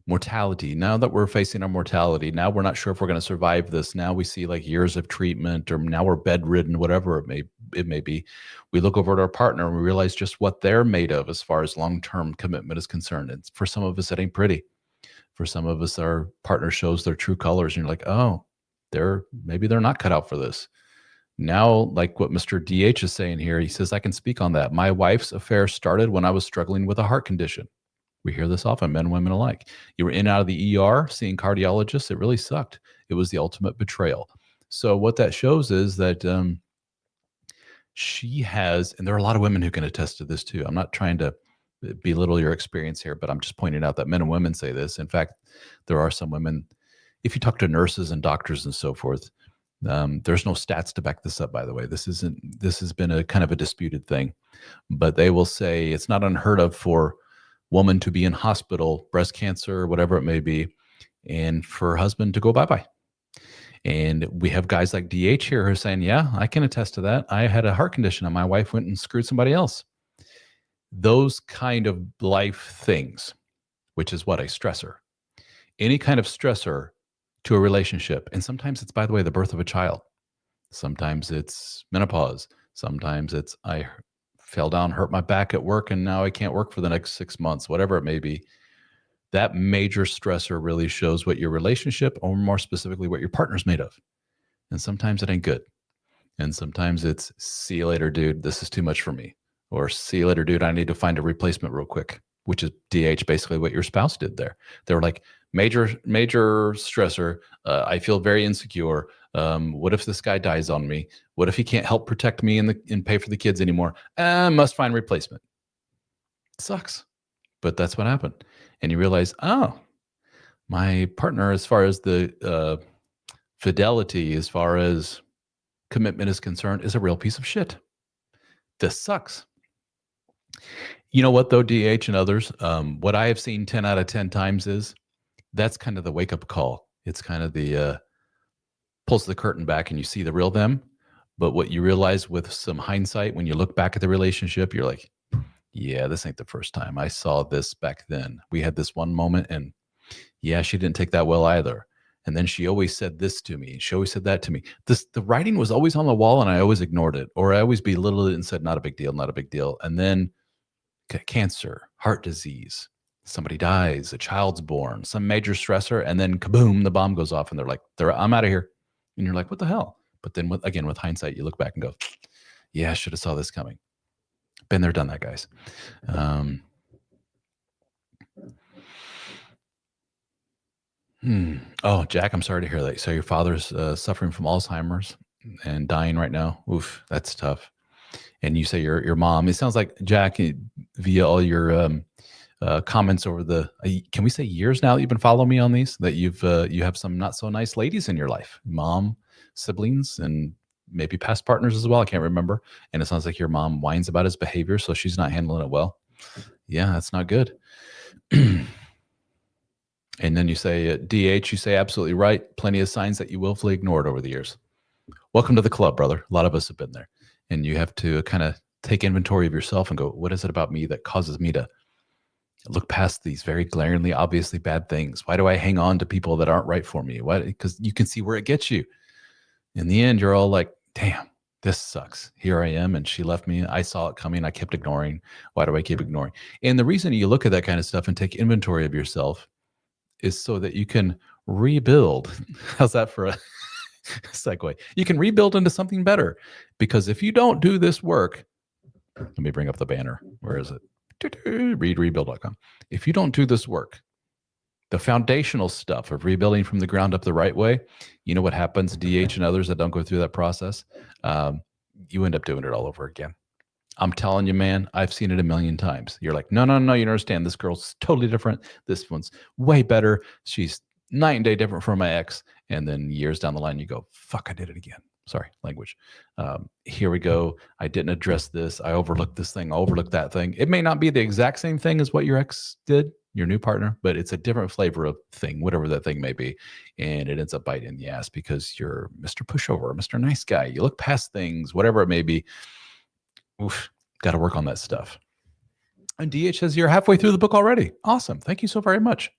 mortality, now that we're facing our mortality, now we're not sure if we're going to survive this. Now we see like years of treatment, or now we're bedridden, whatever it may be. We look over at our partner and we realize just what they're made of as far as long-term commitment is concerned. And for some of us, it ain't pretty. For some of us, our partner shows their true colors, and you're like, oh, maybe they're not cut out for this. Now, like what Mr. DH is saying here, he says, I can speak on that. My wife's affair started when I was struggling with a heart condition. We hear this often, men and women alike. You were in and out of the ER, seeing cardiologists. It really sucked. It was the ultimate betrayal. So what that shows is that she has, and there are a lot of women who can attest to this too. I'm not trying to belittle your experience here, but I'm just pointing out that men and women say this. In fact, there are some women, if you talk to nurses and doctors and so forth, there's no stats to back this up, by the way. This has been a kind of a disputed thing, but they will say it's not unheard of for woman to be in hospital, breast cancer, whatever it may be, and for her husband to go bye-bye. And we have guys like DH here who are saying, yeah, I can attest to that. I had a heart condition and my wife went and screwed somebody else. Those kind of life things, which is what a stressor. Any kind of stressor to a relationship. And sometimes it's, by the way, the birth of a child. Sometimes it's menopause. Sometimes it's I fell down, hurt my back at work, and now I can't work for the next 6 months, whatever it may be. That major stressor really shows what your relationship, or more specifically, what your partner's made of. And sometimes it ain't good. And sometimes it's, see you later, dude. This is too much for me. Or see you later, dude. I need to find a replacement real quick, which is DH, basically what your spouse did there. They were like, major stressor. I feel very insecure. What if this guy dies on me? What if he can't help protect me and pay for the kids anymore? Must find replacement. Sucks. But that's what happened. And you realize, oh, my partner, as far as the fidelity, as far as commitment is concerned, is a real piece of shit. This sucks. You know what, though, DH and others, what I have seen 10 out of 10 times is that's kind of the wake-up call. It's kind of the pulls the curtain back and you see the real them. But what you realize with some hindsight, when you look back at the relationship, you're like, yeah, this ain't the first time. I saw this back then. We had this one moment, and yeah, she didn't take that well either. And then she always said this to me. She always said that to me. The writing was always on the wall, and I always ignored it, or I always belittled it and said, not a big deal, not a big deal. And then cancer, heart disease, somebody dies, a child's born, some major stressor, and then kaboom, the bomb goes off, and they're like, I'm out of here. And you're like, what the hell? But then with hindsight, you look back and go, yeah, I should have saw this coming. Been there, done that, guys. Oh, Jack, I'm sorry to hear that. So your father's suffering from Alzheimer's and dying right now. Oof, that's tough. And you say your mom. It sounds like, Jack, via all your comments over the, can we say years now that you've been following me on these, that you have some not so nice ladies in your life, mom, siblings, and maybe past partners as well. I can't remember. And it sounds like your mom whines about his behavior, so she's not handling it well. Yeah, that's not good. And then you say, DH, you say absolutely right. Plenty of signs that you willfully ignored over the years. Welcome to the club, brother. A lot of us have been there. And you have to kind of take inventory of yourself and go, what is it about me that causes me to look past these very glaringly, obviously bad things? Why do I hang on to people that aren't right for me? Why? Because you can see where it gets you. In the end, you're all like, damn, this sucks. Here I am, and she left me. I saw it coming. I kept ignoring. Why do I keep ignoring? And the reason you look at that kind of stuff and take inventory of yourself is so that you can rebuild. How's that for a segue? You can rebuild into something better. Because if you don't do this work, let me bring up the banner. Where is it? Readrebuild.com. If you don't do this work, The foundational stuff of rebuilding from the ground up the right way, you know what happens, DH and others that don't go through that process? You end up doing it all over again. I'm telling you, man, I've seen it a million times. You're like, no, you don't understand. This girl's totally different. This one's way better. She's night and day different from my ex. And then years down the line, you go, fuck, I did it again. Sorry, language. Here we go. I didn't address this. I overlooked this thing. I overlooked that thing. It may not be the exact same thing as what your ex did, your new partner, but it's a different flavor of thing, whatever that thing may be. And it ends up biting in the ass because you're Mr. Pushover, Mr. Nice Guy. You look past things, whatever it may be. Oof, got to work on that stuff. And DH says, you're halfway through the book already. Awesome. Thank you so very much.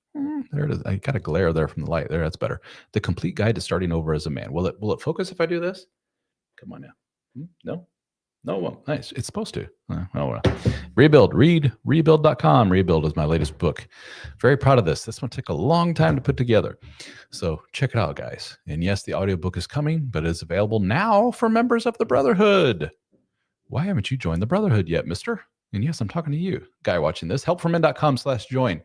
There it is. I got a glare there from the light. There, that's better. The complete guide to starting over as a man. Will it focus if I do this? Come on now. No? No, it won't. Nice. It's supposed to. Oh, well. Rebuild. Read rebuild.com. Rebuild is my latest book. Very proud of this. This one took a long time to put together. So check it out, guys. And yes, the audiobook is coming, but it's available now for members of the Brotherhood. Why haven't you joined the Brotherhood yet, mister? And yes, I'm talking to you, guy watching this. helpformen.com/join.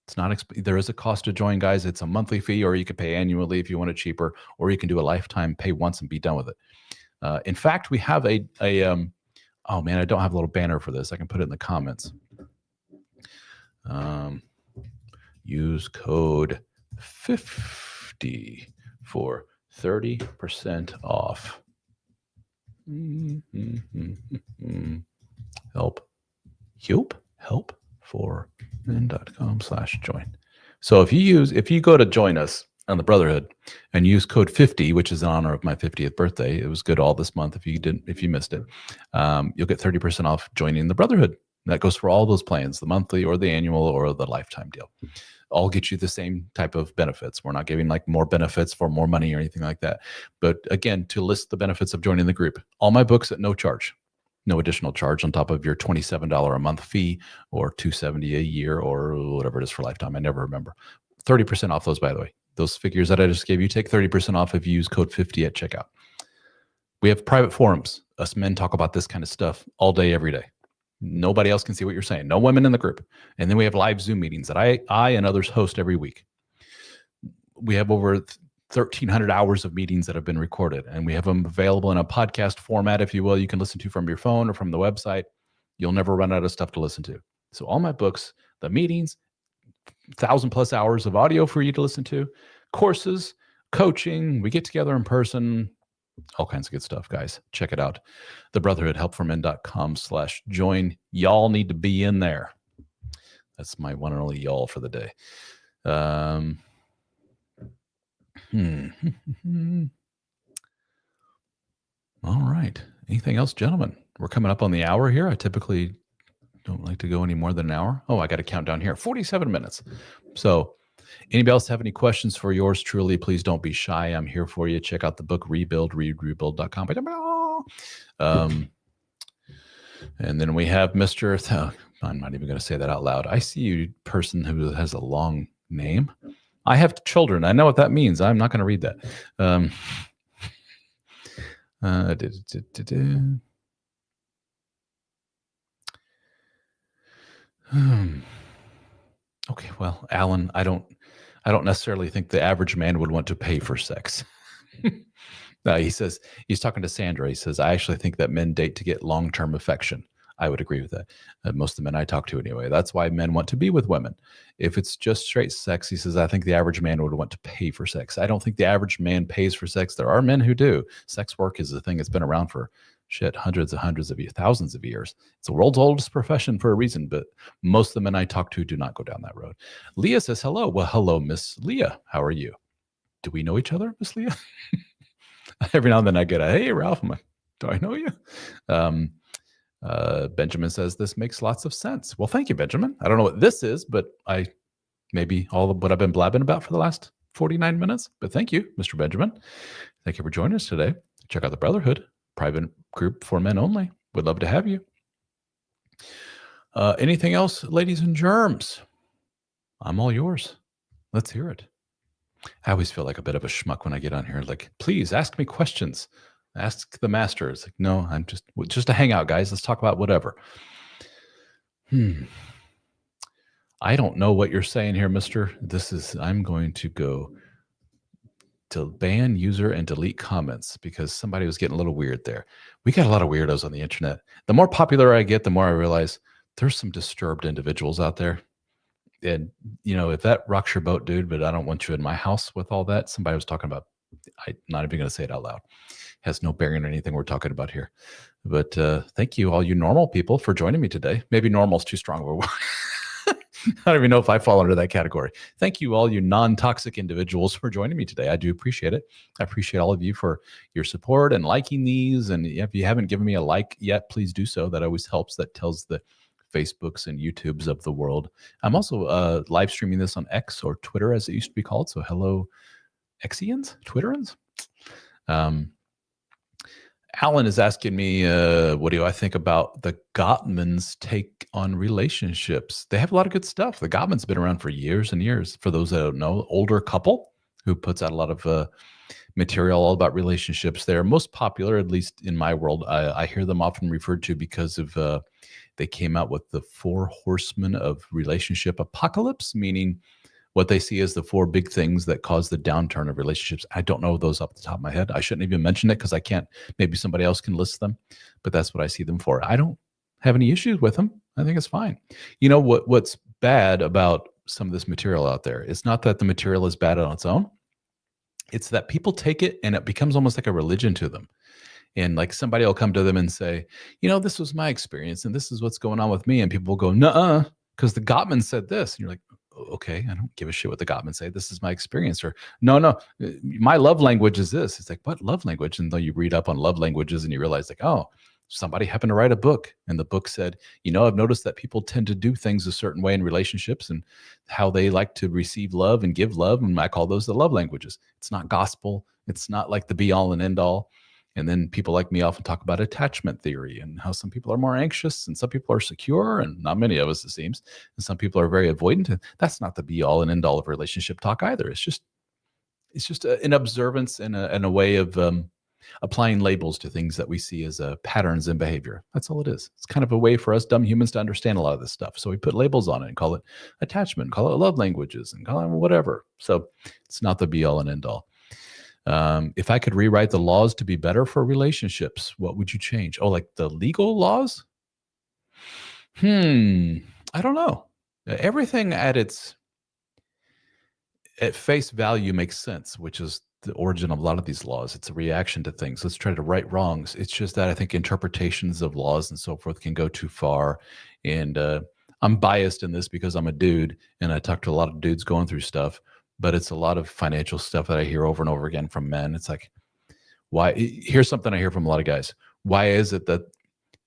It's not, there is a cost to join, guys. It's a monthly fee, or you could pay annually if you want it cheaper, or you can do a lifetime, pay once and be done with it. In fact, we have oh man, I don't have a little banner for this. I can put it in the comments. Use code 50 for 30% off. Help for men.com/join. So if you go to join us on the Brotherhood and use code 50, which is in honor of my 50th birthday, it was good all this month. If you missed it, you'll get 30% off joining the Brotherhood. That goes for all those plans, the monthly or the annual or the lifetime deal. All get you the same type of benefits. We're not giving like more benefits for more money or anything like that. But again, to list the benefits of joining the group, all my books at no charge, no additional charge on top of your $27 a month fee or $270 a year or whatever it is for lifetime. I never remember. 30% off those, by the way. Those figures that I just gave you, take 30% off if you use code 50 at checkout. We have private forums. Us men talk about this kind of stuff all day, every day. Nobody else can see what you're saying. No women in the group. And then we have live Zoom meetings that I and others host every week. We have over 1,300 hours of meetings that have been recorded, and we have them available in a podcast format, if you will. You can listen to from your phone or from the website. You'll never run out of stuff to listen to. So all my books, the meetings, 1,000+ hours of audio for you to listen to, courses, coaching, we get together in person, all kinds of good stuff, guys. Check it out. The Brotherhood, helpformen.com/join. Y'all need to be in there. That's my one and only y'all for the day. All right. Anything else, gentlemen? We're coming up on the hour here. I typically don't like to go any more than an hour. Oh, I got a countdown here. 47 minutes. So anybody else have any questions for yours truly, please don't be shy. I'm here for you. Check out the book, Rebuild, rebuild.com. And then we have Mr. I'm not even going to say that out loud. I see you, person who has a long name. I have children. I know what that means. I'm not going to read that. Okay, well, Alan, I don't necessarily think the average man would want to pay for sex. He says, he's talking to Sandra. He says, I actually think that men date to get long-term affection. I would agree with that. Most of the men I talk to anyway. That's why men want to be with women. If it's just straight sex, he says, I think the average man would want to pay for sex. I don't think the average man pays for sex. There are men who do. Sex work is a thing that's been around for hundreds of years, thousands of years. It's the world's oldest profession for a reason, but most of the men I talk to do not go down that road. Leah says, hello. Well, hello, Miss Leah. How are you? Do we know each other, Miss Leah? Every now and then I get a, hey, Ralph. I'm like, do I know you? Benjamin says, this makes lots of sense. Well, thank you, Benjamin. I don't know what this is, but maybe all of what I've been blabbing about for the last 49 minutes. But thank you, Mr. Benjamin. Thank you for joining us today. Check out the Brotherhood, private group for men only. Would love to have you. Anything else, ladies and germs? I'm all yours. Let's hear it. I always feel like a bit of a schmuck when I get on here. Like, please ask me questions. Ask the master. It's like, no, I'm just a hangout, guys. Let's talk about whatever. I don't know what you're saying here, mister. I'm going to go to ban user and delete comments because somebody was getting a little weird there. We got a lot of weirdos on the internet. The more popular I get, the more I realize there's some disturbed individuals out there. And, if that rocks your boat, dude, but I don't want you in my house with all that. Somebody was talking about, I'm not even going to say it out loud. Has no bearing on anything we're talking about here. But thank you, all you normal people, for joining me today. Maybe normal's too strong of a word. I don't even know if I fall under that category. Thank you, all you non-toxic individuals, for joining me today. I do appreciate it. I appreciate all of you for your support and liking these. And if you haven't given me a like yet, please do so. That always helps. That tells the Facebooks and YouTubes of the world. I'm also live streaming this on X, or Twitter as it used to be called. So hello, Xians, Twitterans. Alan is asking me, what do I think about the Gottmans' take on relationships? They have a lot of good stuff. The Gottmans been around for years and years. For those that don't know, older couple who puts out a lot of material all about relationships. They're most popular, at least in my world. I hear them often referred to because of they came out with the 4 horsemen of relationship apocalypse, meaning what they see as the 4 big things that cause the downturn of relationships. I don't know those off the top of my head. I shouldn't even mention it because I can't. Maybe somebody else can list them, but that's what I see them for. I don't have any issues with them. I think it's fine. You know what's bad about some of this material out there? It's not that the material is bad on its own. It's that people take it and it becomes almost like a religion to them. And like somebody will come to them and say, this was my experience and this is what's going on with me. And people will go, nuh-uh, because the Gottman said this. And you're like, okay, I don't give a shit what the Gottman say. This is my experience. Or no, my love language is this. It's like, what love language? And then you read up on love languages and you realize like, oh, somebody happened to write a book. And the book said, I've noticed that people tend to do things a certain way in relationships and how they like to receive love and give love. And I call those the love languages. It's not gospel. It's not like the be all and end all. And then people like me often talk about attachment theory and how some people are more anxious and some people are secure, and not many of us, it seems. And some people are very avoidant. And that's not the be all and end all of relationship talk either. It's just an observance and a way of applying labels to things that we see as patterns in behavior. That's all it is. It's kind of a way for us dumb humans to understand a lot of this stuff. So we put labels on it and call it attachment, call it love languages, and call it whatever. So it's not the be all and end all. If I could rewrite the laws to be better for relationships, what would you change? Oh, like the legal laws? I don't know. Everything at face value makes sense, which is the origin of a lot of these laws. It's a reaction to things. Let's try to right wrongs. It's just that I think interpretations of laws and so forth can go too far. And I'm biased in this because I'm a dude and I talk to a lot of dudes going through stuff. But it's a lot of financial stuff that I hear over and over again from men. It's like, why? Here's something I hear from a lot of guys. Why is it that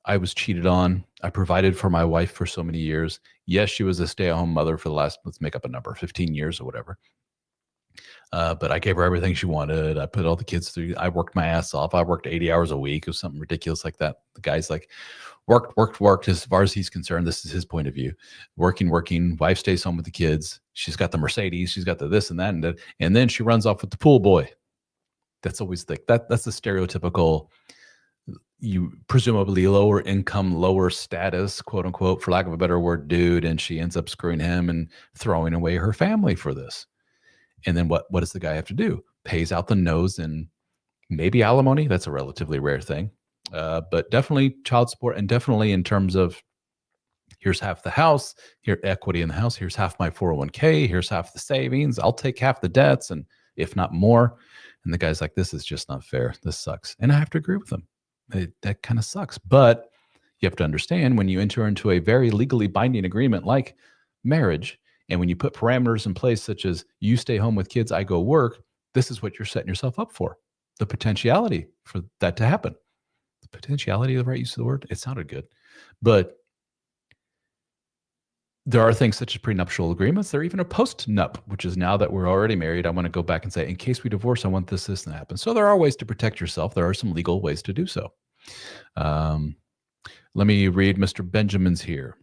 I was cheated on? I provided for my wife for so many years. Yes, she was a stay-at-home mother for the last, let's make up a number, 15 years or whatever. But I gave her everything she wanted. I put all the kids through. I worked my ass off. I worked 80 hours a week. It was something ridiculous like that. The guy's like, worked. As far as he's concerned, this is his point of view. Working. Wife stays home with the kids. She's got the Mercedes. She's got the this and that. And then she runs off with the pool boy. That's always that's the stereotypical, you presumably lower income, lower status, quote unquote, for lack of a better word, dude. And she ends up screwing him and throwing away her family for this. And then what does the guy have to do? Pays out the nose and maybe alimony. That's a relatively rare thing. But definitely child support, and definitely in terms of here's half the house, here equity in the house, here's half my 401k, here's half the savings. I'll take half the debts, and if not more. And the guy's like, this is just not fair. This sucks. And I have to agree with him. That kind of sucks. But you have to understand, when you enter into a very legally binding agreement like marriage, and when you put parameters in place such as you stay home with kids, I go work, this is what you're setting yourself up for. The potentiality for that to happen. The potentiality, the right use of the word, it sounded good. But there are things such as prenuptial agreements. There are even a post-nup, which is now that we're already married, I want to go back and say, in case we divorce, I want this to happen. So there are ways to protect yourself. There are some legal ways to do so. Let me read Mr. Benjamin's here.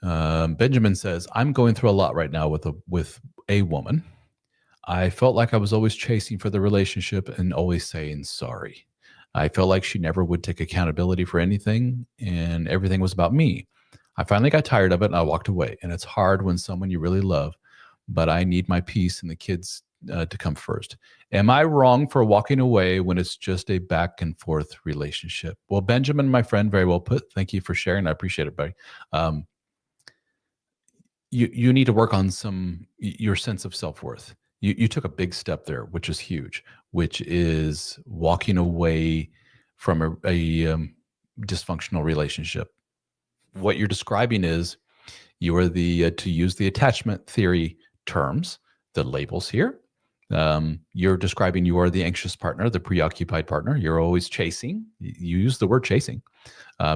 Benjamin says, I'm going through a lot right now with a woman. I felt like I was always chasing for the relationship and always saying sorry. I felt like she never would take accountability for anything, and everything was about me. I finally got tired of it and I walked away. And it's hard when someone you really love, but I need my peace and the kids to come first. Am I wrong for walking away when it's just a back and forth relationship? Well, Benjamin, my friend, very well put. Thank you for sharing. I appreciate it, buddy. You need to work on your sense of self-worth. You took a big step there, which is huge, which is walking away from a dysfunctional relationship. What you're describing is you are to use the attachment theory terms, the labels here. You're describing you are the anxious partner, the preoccupied partner. You're always chasing. You use the word chasing.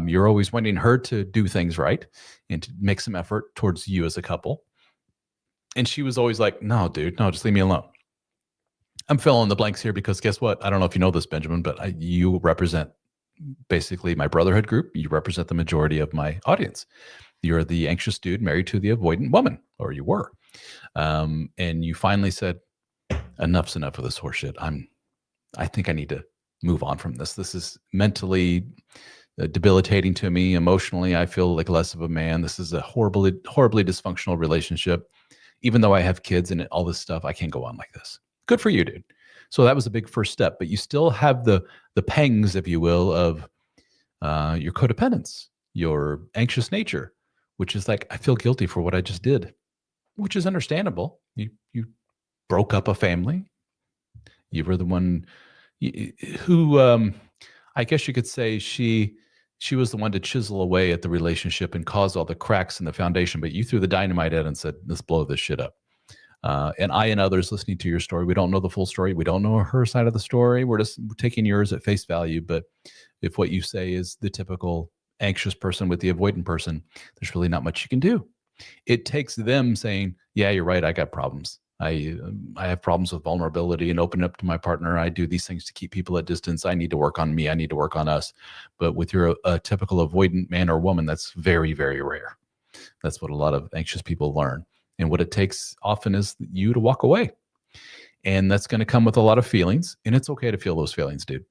You're always wanting her to do things right and to make some effort towards you as a couple. And she was always like, no, dude, no, just leave me alone. I'm filling in the blanks here because guess what? I don't know if you know this, Benjamin, but you represent basically my brotherhood group. You represent the majority of my audience. You're the anxious dude married to the avoidant woman, or you were. And you finally said, enough's enough of this horseshit. I think I need to move on from this. This is mentally debilitating to me. Emotionally, I feel like less of a man. This is a horribly dysfunctional relationship. Even though I have kids and all this stuff, I can't go on like this. Good for you, dude. So that was a big first step, but you still have the pangs, if you will, of your codependence, your anxious nature, which is like, I feel guilty for what I just did, which is understandable. You broke up a family. You were the one who, I guess you could say she was the one to chisel away at the relationship and cause all the cracks in the foundation, but you threw the dynamite at it and said, let's blow this shit up. And I and others listening to your story, we don't know the full story. We don't know her side of the story. We're just taking yours at face value. But if what you say is the typical anxious person with the avoidant person, there's really not much you can do. It takes them saying, yeah, you're right. I got problems. I have problems with vulnerability and opening up to my partner. I do these things to keep people at distance. I need to work on me. I need to work on us. But with your a typical avoidant man or woman, that's very, very rare. That's what a lot of anxious people learn. And what it takes often is you to walk away. And that's going to come with a lot of feelings. And it's okay to feel those feelings, dude.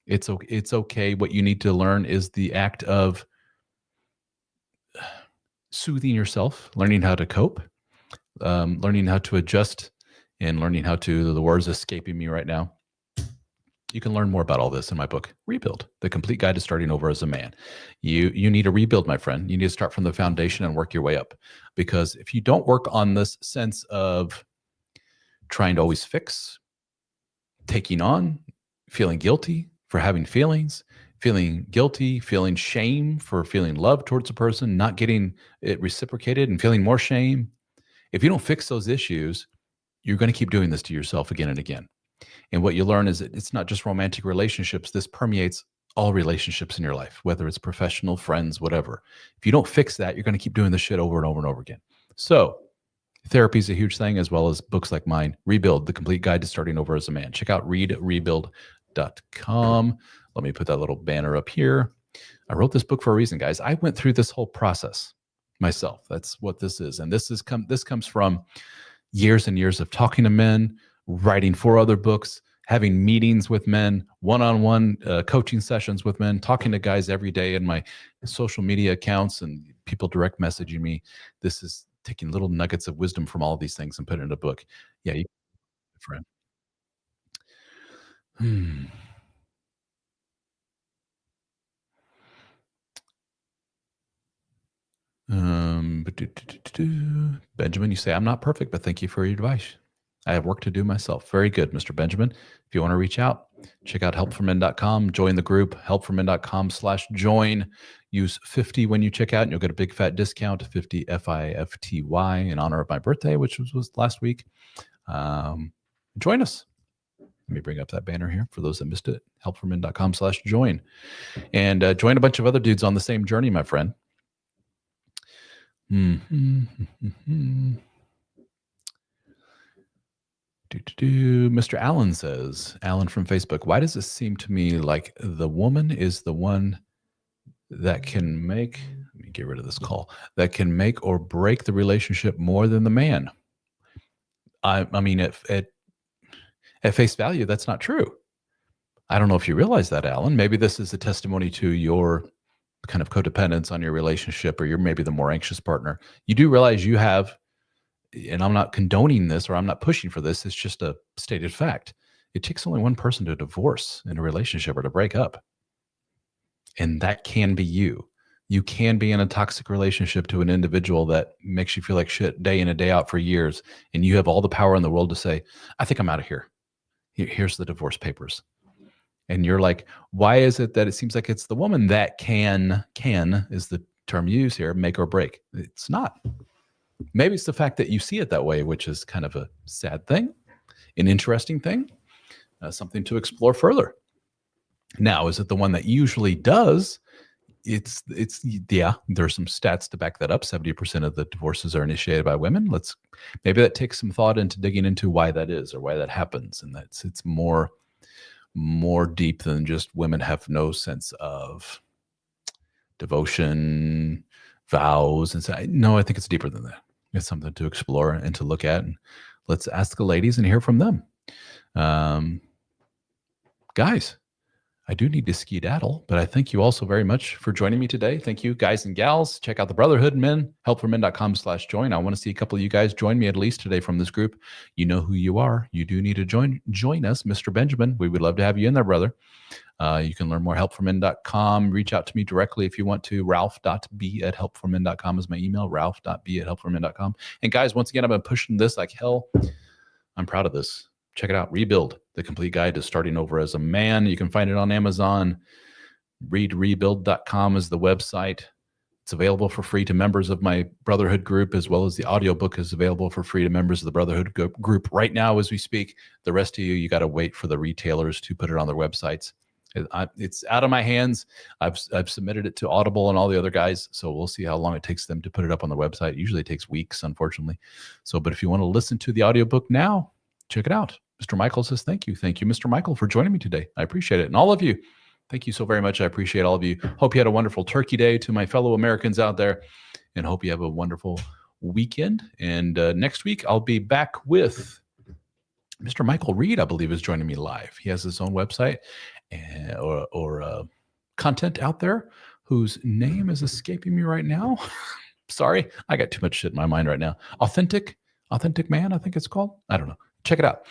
It's okay. What you need to learn is the act of soothing yourself, learning how to cope, learning how to adjust, and learning how to, the words escaping me right now. You can learn more about all this in my book, Rebuild, The Complete Guide to Starting Over as a Man. You need to rebuild, my friend. You need to start from the foundation and work your way up. Because if you don't work on this sense of trying to always fix, taking on, feeling guilty for having feelings, feeling guilty, feeling shame for feeling love towards a person, not getting it reciprocated and feeling more shame. If you don't fix those issues, you're going to keep doing this to yourself again and again. And what you learn is that it's not just romantic relationships. This permeates all relationships in your life, whether it's professional, friends, whatever. If you don't fix that, you're going to keep doing this shit over and over and over again. So therapy is a huge thing, as well as books like mine, Rebuild, The Complete Guide to Starting Over as a Man. Check out readrebuild.com. Let me put that little banner up here. I wrote this book for a reason, guys. I went through this whole process myself. That's what this is. And this comes from years and years of talking to men, writing 4 other books, having meetings with men, one-on-one coaching sessions with men, talking to guys every day in my social media accounts and people direct messaging me. This is taking little nuggets of wisdom from all of these things and putting it in a book. Yeah, friend. Benjamin, you say, I'm not perfect, but thank you for your advice. I have work to do myself. Very good, Mr. Benjamin. If you want to reach out, check out helpformen.com, join the group, helpformen.com/join. Use 50 when you check out, and you'll get a big fat discount, 50 FIFTY, in honor of my birthday, which was last week. Join us. Let me bring up that banner here for those that missed it, helpformen.com/join. And join a bunch of other dudes on the same journey, my friend. Mr. Allen says, Allen from Facebook, why does it seem to me like the woman is the one that can make, let me get rid of this call, that can make or break the relationship more than the man? I mean, at face value, that's not true. I don't know if you realize that, Alan. Maybe this is a testimony to your kind of codependence on your relationship, or you're maybe the more anxious partner, you do realize you have, and I'm not condoning this or I'm not pushing for this, it's just a stated fact. It takes only one person to divorce in a relationship or to break up. And that can be you. You can be in a toxic relationship to an individual that makes you feel like shit day in and day out for years. And you have all the power in the world to say, I think I'm out of here. Here's the divorce papers. And you're like, why is it that it seems like it's the woman that can is the term used here, make or break? It's not. Maybe it's the fact that you see it that way, which is kind of a sad thing, an interesting thing, something to explore further. Now, is it the one that usually does? It's yeah, there's some stats to back that up. 70% of the divorces are initiated by women. Maybe that takes some thought into digging into why that is or why that happens. And it's more deep than just women have no sense of devotion, vows, and so. No, I think it's deeper than that. It's something to explore and to look at. And let's ask the ladies and hear from them. Guys, I do need to skedaddle, but I thank you also very much for joining me today. Thank you, guys and gals. Check out the Brotherhood Men, helpformen.com/join. I want to see a couple of you guys join me at least today from this group. You know who you are. You do need to join us, Mr. Benjamin. We would love to have you in there, brother. You can learn more, helpformen.com. Reach out to me directly if you want to. Ralph.b@helpformen.com is my email, ralph.b@helpformen.com. And guys, once again, I've been pushing this like hell. I'm proud of this. Check it out. Rebuild, the complete guide to starting over as a man. You can find it on Amazon. Readrebuild.com is the website. It's available for free to members of my Brotherhood group, as well as the audiobook is available for free to members of the Brotherhood group right now as we speak. The rest of you got to wait for the retailers to put it on their websites. It's out of my hands. I've submitted it to Audible and all the other guys, so we'll see how long it takes them to put it up on their website. Usually it takes weeks, unfortunately. But if you want to listen to the audiobook now, check it out. Mr. Michael says, thank you. Thank you, Mr. Michael, for joining me today. I appreciate it. And all of you, thank you so very much. I appreciate all of you. Hope you had a wonderful Turkey Day to my fellow Americans out there, and hope you have a wonderful weekend. And next week, I'll be back with Mr. Michael Reed, I believe, is joining me live. He has his own website or content out there whose name is escaping me right now. Sorry, I got too much shit in my mind right now. Authentic Man, I think it's called. I don't know. Check it out.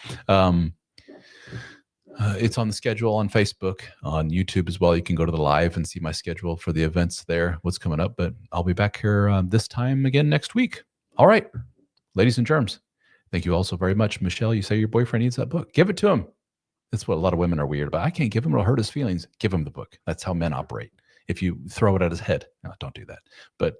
It's on the schedule on Facebook, on YouTube as well. You can go to the live and see my schedule for the events there, what's coming up. But I'll be back here this time again next week. All right, ladies and germs, thank you all so very much. Michelle, you say your boyfriend needs that book. Give it to him. That's what a lot of women are weird about. I can't give him, it'll hurt his feelings. Give him the book. That's how men operate. If you throw it at his head, no, don't do that. But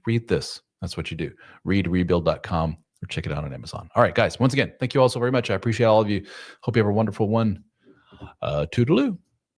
read this. That's what you do. Readrebuild.com. or check it out on Amazon. All right, guys, once again, thank you all so very much. I appreciate all of you. Hope you have a wonderful one. Toodaloo.